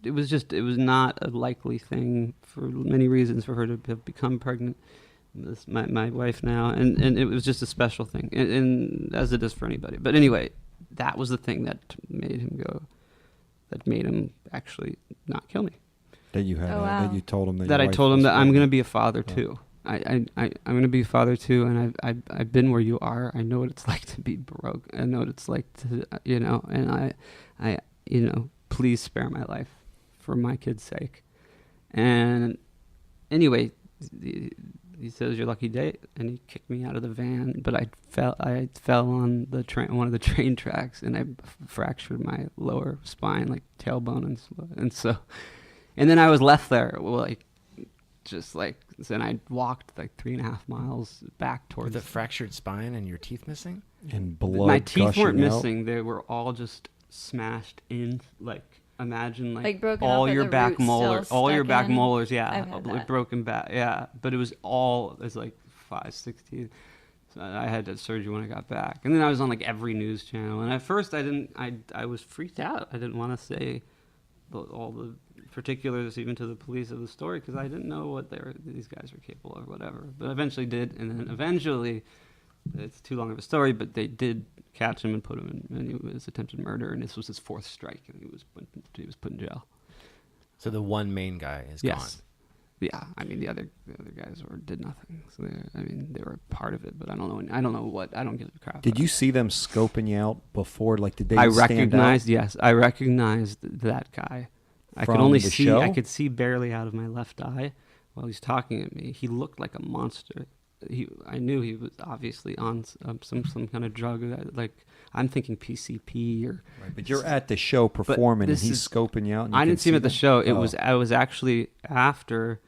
it was not a likely thing for many reasons for her to have become pregnant. My wife now, and it was just a special thing, and as it is for anybody. But anyway, that was the thing that made him actually not kill me. That you had, that you told him that I told him that I'm going to be a father too. I'm going to be a father too, and I've been where you are. I know what it's like to be broke. I know what it's like to, and I please spare my life for my kid's sake. And anyway, he says your lucky day, and he kicked me out of the van. But I fell on the train, one of the train tracks, and I fractured my lower spine, like tailbone, and then I was left there, then I walked like 3.5 miles back towards with a fractured spine and your teeth missing, and blood. My teeth weren't out. missing; they were all just smashed in, like. Imagine like broken all off your the back roots molar, still all your stuck back in. molars, I've had that. broken back, yeah. But it was like 5-6 teeth. So I had that surgery when I got back, and then I was on like every news channel. And at first I was freaked out. I didn't want to say all the particulars even to the police of the story because I didn't know what these guys were capable of, whatever. But eventually did, and then eventually, it's too long of a story, but they did catch him and put him in. And it was attempted murder, and this was his 4th strike, and he was put in jail. So the one main guy is gone. Yeah, I mean the other guys did nothing. So they were part of it, but I don't know what. I don't give a crap. Did you see them scoping you out before? Like, did they? I stand recognized. out? Yes, I recognized that guy. I could From only the see. show? I could see barely out of my left eye while he's talking at me. He looked like a monster. I knew he was obviously on some kind of drug. Like I'm thinking PCP or. Right, but you're at the show performing, and he's scoping you out. And I didn't see him at the show. Oh. I was actually after.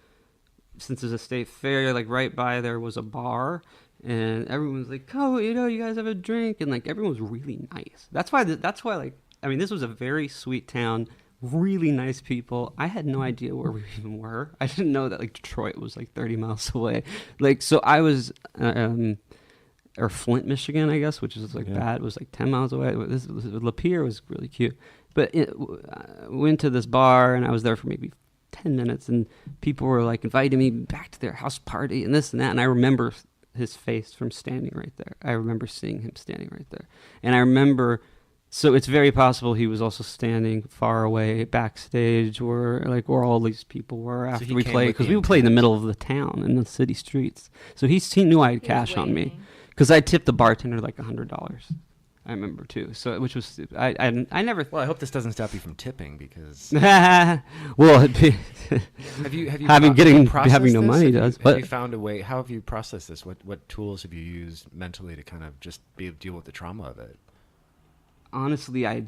Since there's a state fair, like right by there was a bar, and everyone's like, "Oh, you guys have a drink," and like everyone was really nice. That's why like I mean, this was a very sweet town, really nice people. I had no idea where we even were. I didn't know that like Detroit was like 30 miles away. Like so, I was or Flint, Michigan, I guess, which is like bad. It was like 10 miles away. Lapeer was really cute, but I went to this bar and I was there for maybe 10 minutes and people were like inviting me back to their house party and this and that, and I remember his face from standing right there. I remember seeing him standing right there, and I remember, so it's very possible he was also standing far away backstage where all these people were after we played, because we would play in the middle of the town in the city streets. So he knew I had cash on me because I tipped the bartender like $100. I remember too. So, which was I never. Well, I hope this doesn't stop you from tipping because. Well, it'd be have you having no money does. Have you found a way? How have you processed this? What tools have you used mentally to kind of just deal with the trauma of it? Honestly, I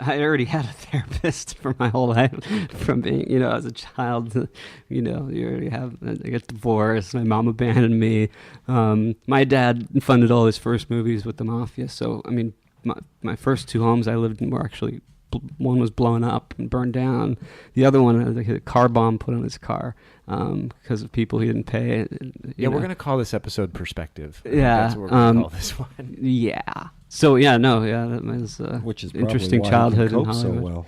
already had a therapist for my whole life from being, as a child, you already have, I get divorced, my mom abandoned me. My dad funded all his first movies with the mafia. So, I mean, my first 2 homes I lived in were actually, one was blown up and burned down. The other one had a car bomb put on his car because of people he didn't pay. We're going to call this episode Perspective. Yeah. That's what we're going to call this one. Yeah. So, that was which is interesting why childhood he in can cope Hollywood. so well.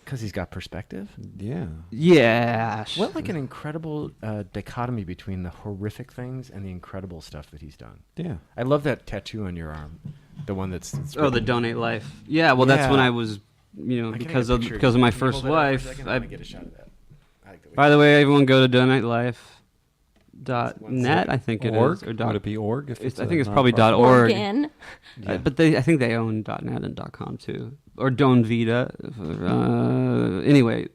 Because he's got perspective? Yeah. Yeah. What an incredible dichotomy between the horrific things and the incredible stuff that he's done. Yeah. I love that tattoo on your arm. The one that's the Donate Life. Yeah, well, that's when I was, because of my first wife. I get a shot of that. By the way, everyone go to donatelife.net, I think it is. Or Would it be org? I think it's probably .org. Again. But I think they own .net and .com too. Or Don Vita. Anyway,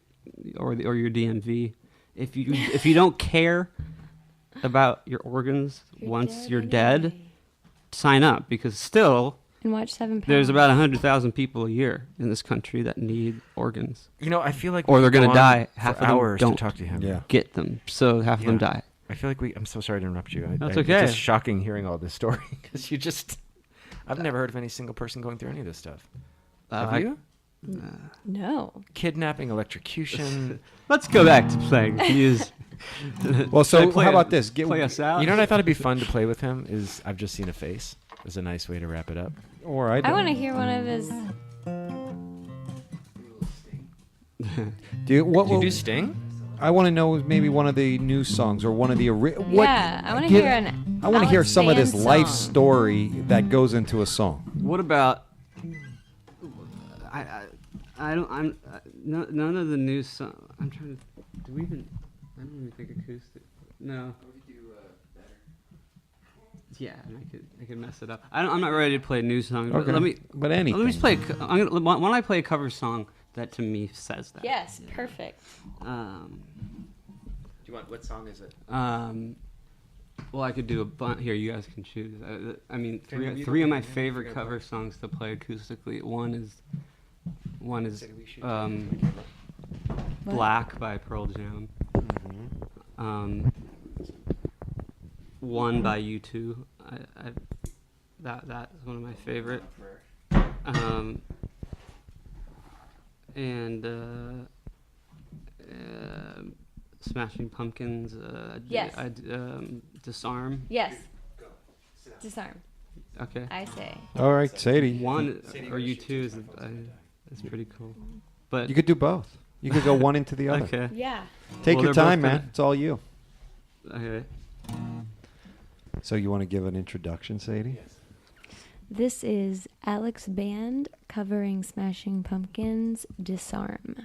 or your DMV. If you don't care about your organs once you're dead, sign up, because still and watch 7 pounds. There's about 100,000 people a year in this country that need organs. I feel like or they're going to die. Half of them hours don't to talk to him. Get them, so half of them die. I feel like I'm so sorry to interrupt you. That's okay. It's just shocking hearing all this story because I've never heard of any single person going through any of this stuff. Have you? No. Kidnapping, electrocution. Let's go back to playing. Well, so how about this? Play us out. You know what I thought would be fun to play with him is I've just seen a face. Is a nice way to wrap it up. Or I want to hear one of his. Do you do Sting? I want to know maybe one of the new songs or one of the I want to hear an. I want to hear some of this Band life song. story that goes into a song. What about? None of the new songs. I'm trying to. Do we even? I don't even think acoustic. No. Yeah, I could mess it up. I'm not ready to play a new song. Okay. But anything. Let me just play. Why don't I play a cover song that to me says that? Yes, perfect. Do you want? What song is it? Well, I could do a bunch. Here, you guys can choose. I mean, three of my favorite cover songs to play acoustically. One is Black by Pearl Jam. Mm-hmm. One by U2. That is one of my favorite. And Smashing Pumpkins. Yes. Disarm. Yes. Disarm. Okay. I say. All right, Sadie. One or you two is pretty cool. But You could do both. You could go one into the other. okay. Yeah. Take Well, your they're both time, man. gonna- It's all you. Okay. So you want to give an introduction, Sadie? This is Alex Band covering Smashing Pumpkins' Disarm.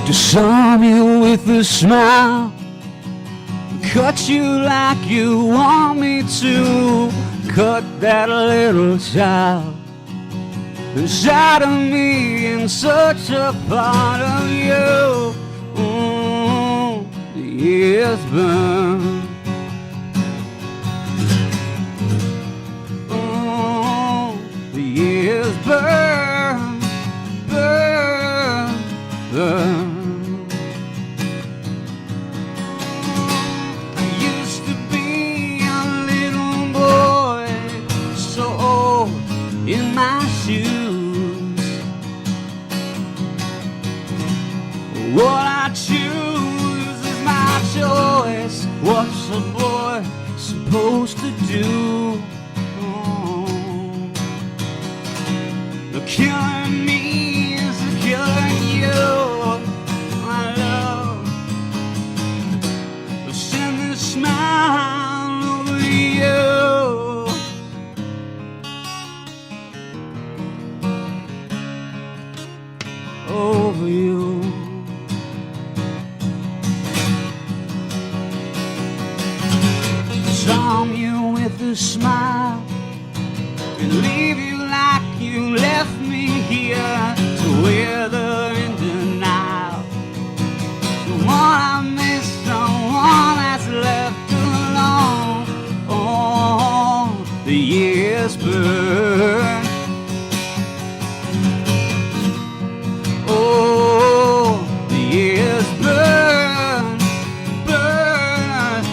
Disarm you with a smile, cut you like you want me to, cut that little child inside of me and such a part of you. The years burn. The years burn, burn, burn. In my shoes, what I choose is my choice. What's a boy supposed to do? The killing me is the killing you, my love. Send this smile over you. Over you. Charm you with a smile and leave you like you left me here to wither in denial. Someone I miss, someone that's left alone. Oh, the years burn. Oh, the years burn, burn,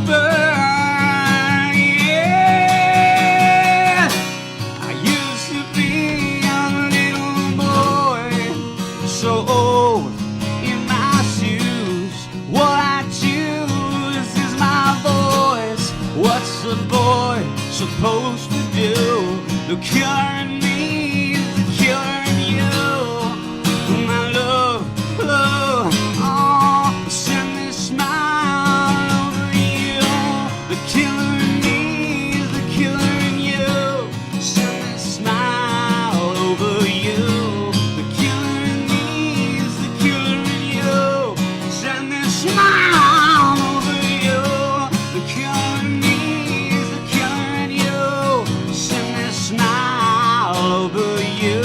burn, yeah. I used to be a little boy, so old in my shoes. What I choose is my voice. What's a boy supposed to do? The killer in me is the killer in you. My love, love, oh, send this smile over you. The killer in me is the killer in you. Send this smile over you. The killer in me is the killer in you. Send this smile over you. The killer in me is the killer in you. Send this smile over you.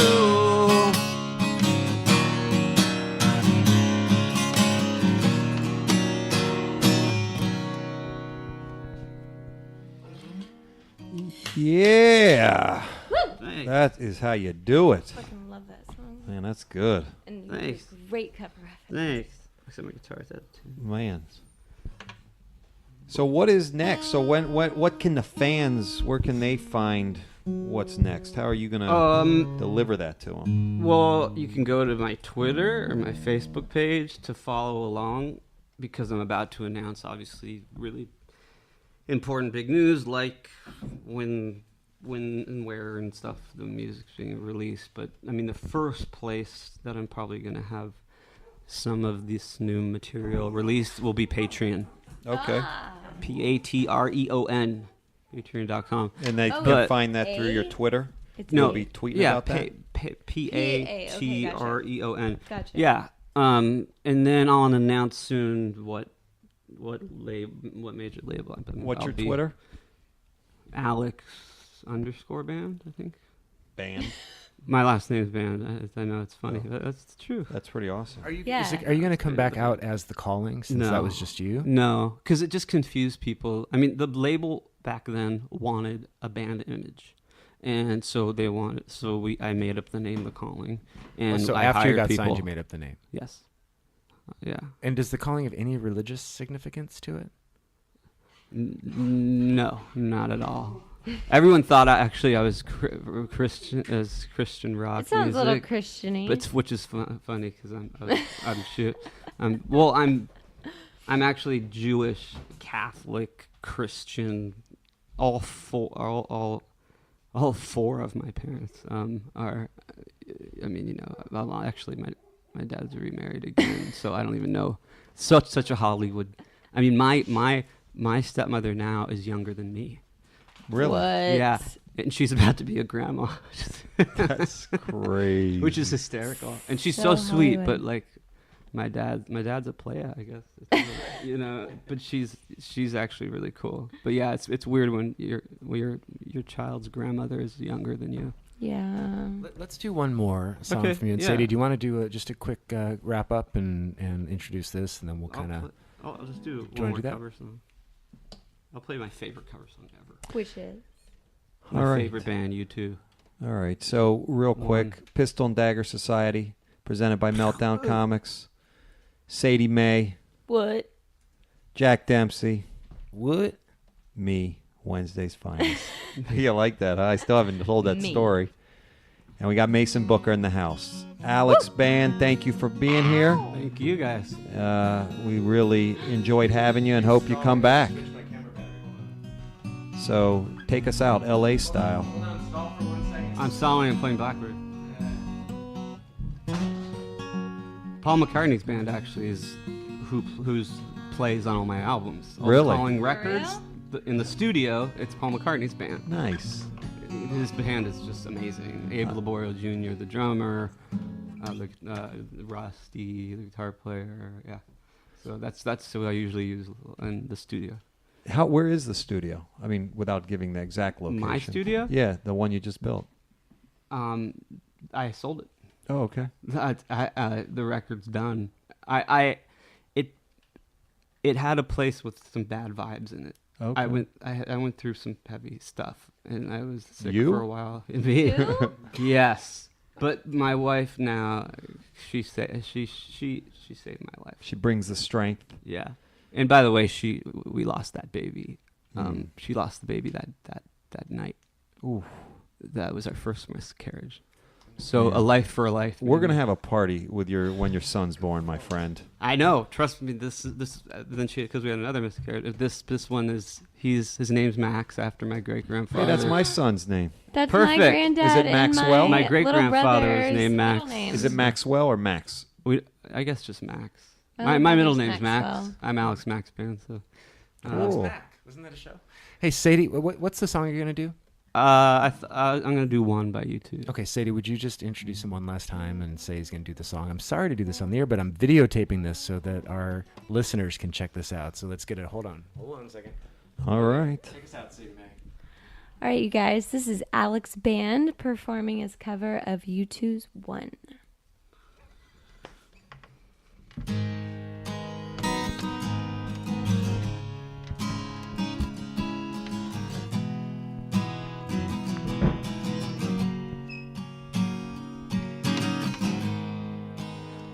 Yeah. Thanks. That is how you do it. Fucking love that song. Man, that's good. And you did Thanks. a great cover of it. Thanks. Except my guitar's that too. Man. So what is next? So what can the fans, where can they find what's next? How are you going to deliver that to them? Well, you can go to my Twitter or my Facebook page to follow along because I'm about to announce, obviously, really important big news, like when and where and stuff the music's being released. But I mean, the first place that I'm probably going to have some of this new material released will be Patreon. Okay. Patreon. Patreon.com. And they Oh, can find that through your A? Twitter? It's You'll A. be tweeting Yeah, about that? Patreon. Gotcha. Yeah. And then I'll announce soon what major label I'm. What's I'll your be Twitter? Alex_band, I think. Band. My last name's Band. I know it's funny. Oh. That's true. That's pretty awesome. Are you Yeah. are you going to come back out as The Calling since No. that was just you? No, because it just confused people. I mean, the label back then wanted a band image. And so they wanted, I made up the name The Calling. And So I after you hired got people. signed, you made up the name. Yes. Yeah. And does The Calling have any religious significance to it? No, not at all. Everyone thought I was Christian rock It sounds a little music, Christian-y. which is funny because I'm shit. Well, I'm actually Jewish, Catholic, Christian. All four of my parents are. I mean, you know, well, actually, my dad's remarried again, so I don't even know. Such a Hollywood. I mean, my stepmother now is younger than me. Really? What? Yeah, and she's about to be a grandma. That's crazy. Which is hysterical, and she's So so sweet. Hollywood. But like, my dad's a player, I guess. It's, you know, but she's actually really cool. But yeah, it's weird when your child's grandmother is younger than you. Yeah. Let's do one more song Okay, from you. And yeah. Sadie, do you want to do just a quick wrap up and introduce this, and then we'll kind of. I'll just do you one wanna more do that? cover song. I'll play my favorite cover song ever. Which is? My All right. favorite band, U2. All right. So real quick, Pistol Dagger Society, presented by Meltdown Comics. Sadie Mae, What? Jack Dempsey, What? me, Wednesday's finest. You like that, huh? I still haven't told that Me. story. And we got Mason Booker in the house. Alex Band, thank you for being here. Thank you guys. We really enjoyed having you and hope you come back. So take us out, LA style. I'm stalling and playing Blackbird. Paul McCartney's band actually is who's plays on all my albums. Really? Calling Records. real? In the studio, it's Paul McCartney's band. Nice. His band is just amazing. Abe Laborio Jr., the drummer, Rusty, the guitar player. Yeah. So that's who I usually use in the studio. Where is the studio? I mean, without giving the exact location. My studio? Yeah, the one you just built. I sold it. Oh, okay. The record's done. It had a place with some bad vibes in it. Okay. I went through some heavy stuff, and I was sick You? for a while. Me? Yes, but my wife now, she saved my life. She brings the strength. Yeah, and by the way, we lost that baby. She lost the baby that night. Ooh. That was our first miscarriage. So a life for a life. We're gonna have a party with when your son's born, my friend. I know. Trust me. This then because we had another miscarriage. This one is his name's Max after my great grandfather. Hey, that's my son's name. That's Perfect. my granddad. Is it and Maxwell? My great-grandfather was little named brother's Max. middle name. Is it Maxwell or Max? I guess just Max. Oh, My my middle name's name's Max. Maxwell. I'm Alex Max Band. So Cool. Wasn't that a show? Hey, Sadie, what's the song you're gonna do? I'm gonna do one by U2. Okay, Sadie, would you just introduce him one last time and say he's going to do the song? I'm sorry to do this on the air, but I'm videotaping this so that our listeners can check this out. So let's get it. Hold on a second. All right. Take us out, Sadie Mae. All right, you guys. This is Alex Band performing his cover of U2's One.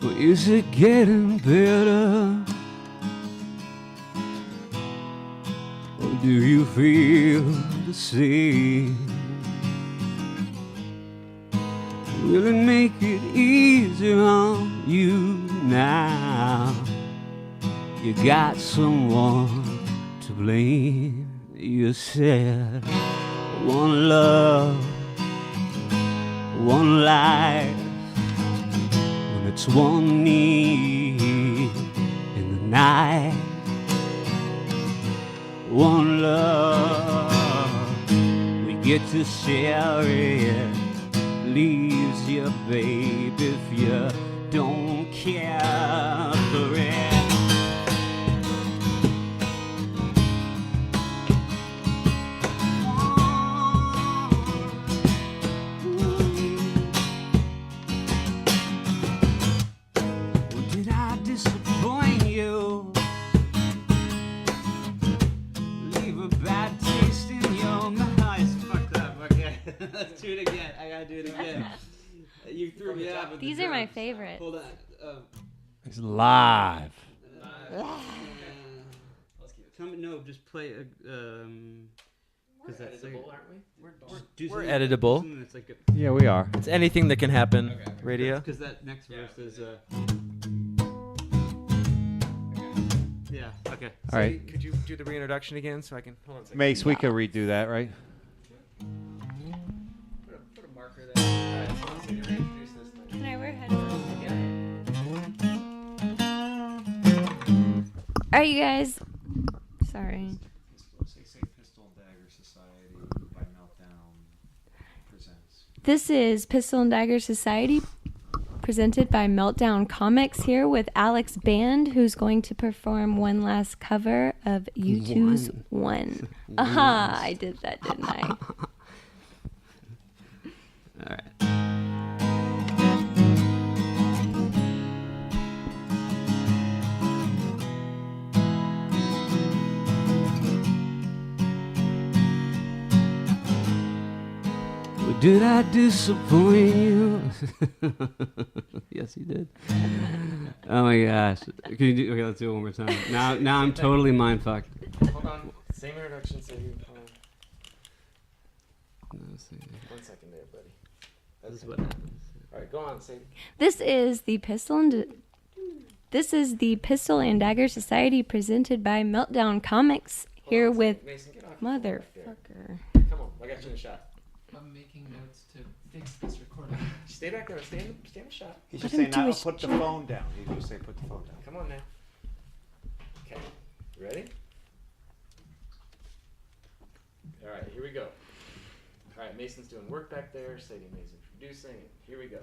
Well, is it getting better? Or do you feel the same? Will it make it easier on you now? You got someone to blame. You said one love, one life. It's one need in the night, one love, we get to share it, leaves you, babe, if you don't care for it. Did I disappoint you? Leave a bad taste in your mouth. It's fucked up. Okay, let's do it again. I gotta do it again. You threw me out with the These are my drums. favorite. Hold on. It's live. Tell me, no, just play a. 'Cause that's editable, aren't we? Do We're something- editable. something that's like Yeah, we are. It's anything that can happen. Radio. because that next verse is yeah. Okay. All right. Could you do the reintroduction again so I can hold on a second? Mace, we could redo that, right? Put a marker there. All right, so you reintroduce this thing. Can I wear headphones? All right, you guys. Sorry. Say Pistol Dagger Society by Meltdown presents. This is Pistol and Dagger Society presented by Meltdown Comics here with Alex Band, who's going to perform one last cover of U2's One. Aha, I did that, didn't I? All right. Did I disappoint you? Yes, you did. Oh my gosh. Can you do, okay, let's do it one more time. Now I'm totally mind fucked. Hold on. Same introduction. So you. One second there, buddy. This is what happens. All right, go on, Sadie. This is the Pistol and Dagger Society presented by Meltdown Comics here with Mason, get off the phone back there. motherfucker. Come on, I got you in the shot. I'm making notes to fix this recording. Stay back there. Stay in the shot. He Let should him say, do now his put the job. phone down. He should say, put the phone down. Come on now. Okay. Ready? All right, here we go. All right, Mason's doing work back there. Sadie May's introducing. And here we go.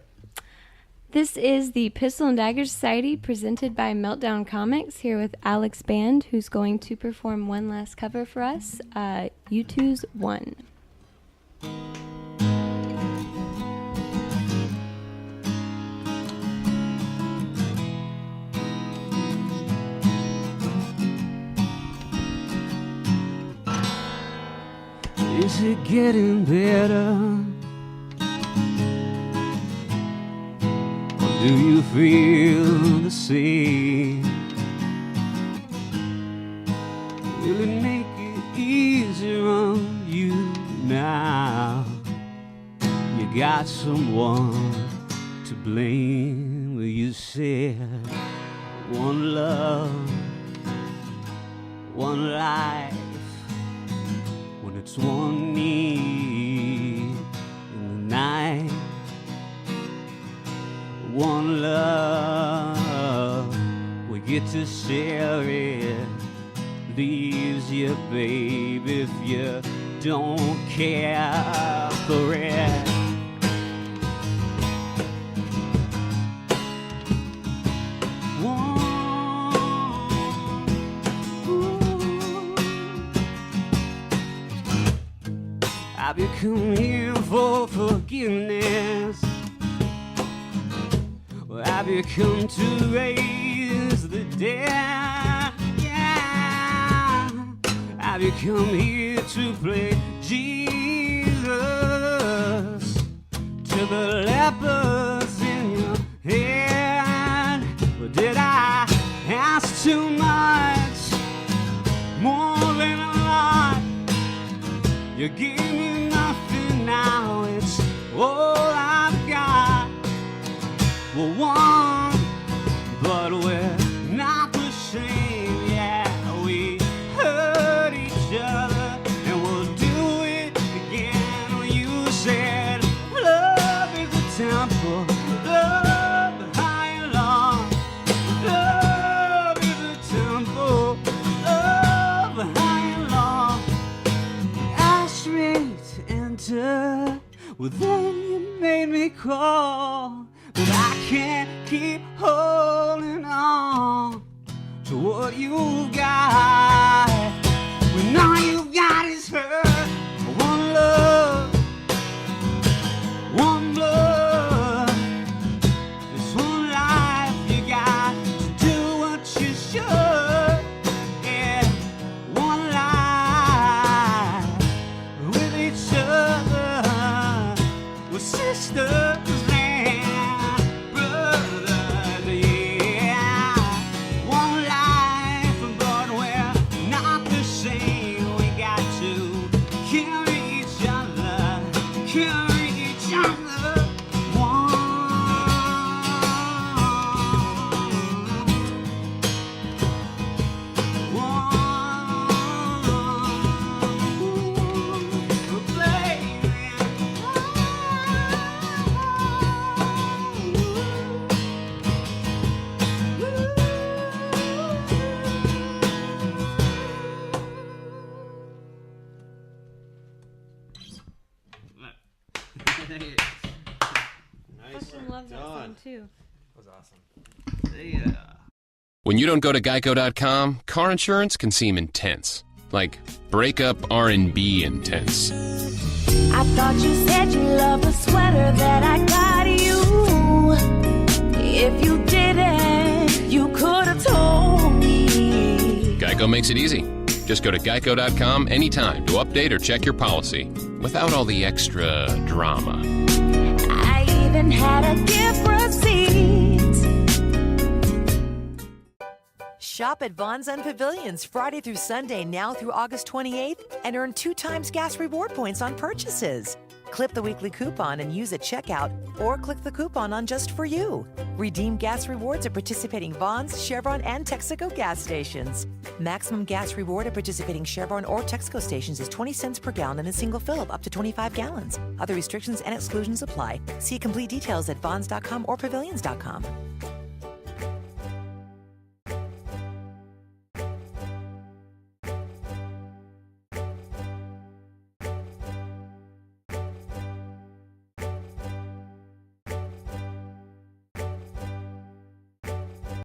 This is the Pistol and Dagger Society presented by Meltdown Comics here with Alex Band, who's going to perform one last cover for us, U2's One. Is it getting better? Or do you feel the same? Will it make it easier on you now? You got someone to blame. Well, you said one love, one life. When it's one need in the night, one love, we get to share it. Leaves you, babe, if you don't care for it. Have you come here for forgiveness? Or have you come to raise the dead? Yeah. Have you come here to play Jesus to the lepers in your head? Or did I ask too much? More than a lot. You gave me nothing, now it's all I've got. We're one, but we're not the same. Yeah, we hurt each other, and we'll do it again. When you said love is a temple, love high and long. Love is a temple, love high and long. Asked me to enter, well then you made me crawl. But I can't keep holding on to what you've got. When all you've got is hurt. One love, one blood. This one life, you got to do what you should. Yeah, one life with each other. We're sisters. Brothers, yeah. One life, but we're mine too. That was awesome. Yeah. When you don't go to Geico.com, car insurance can seem intense. Like breakup R&B intense. I thought you said you loved the sweater that I got you. If you didn't, you could have told me. Geico makes it easy. Just go to Geico.com anytime to update or check your policy without all the extra drama. I even had a gift receipt. Shop at Vons and Pavilions Friday through Sunday now through August 28th and earn 2 times gas reward points on purchases. Clip the weekly coupon and use at checkout or click the coupon on Just For You. Redeem gas rewards at participating Vons, Chevron, and Texaco gas stations. Maximum gas reward at participating Chevron or Texaco stations is 20 cents per gallon in a single fill-up up to 25 gallons. Other restrictions and exclusions apply. See complete details at Vons.com or Pavilions.com.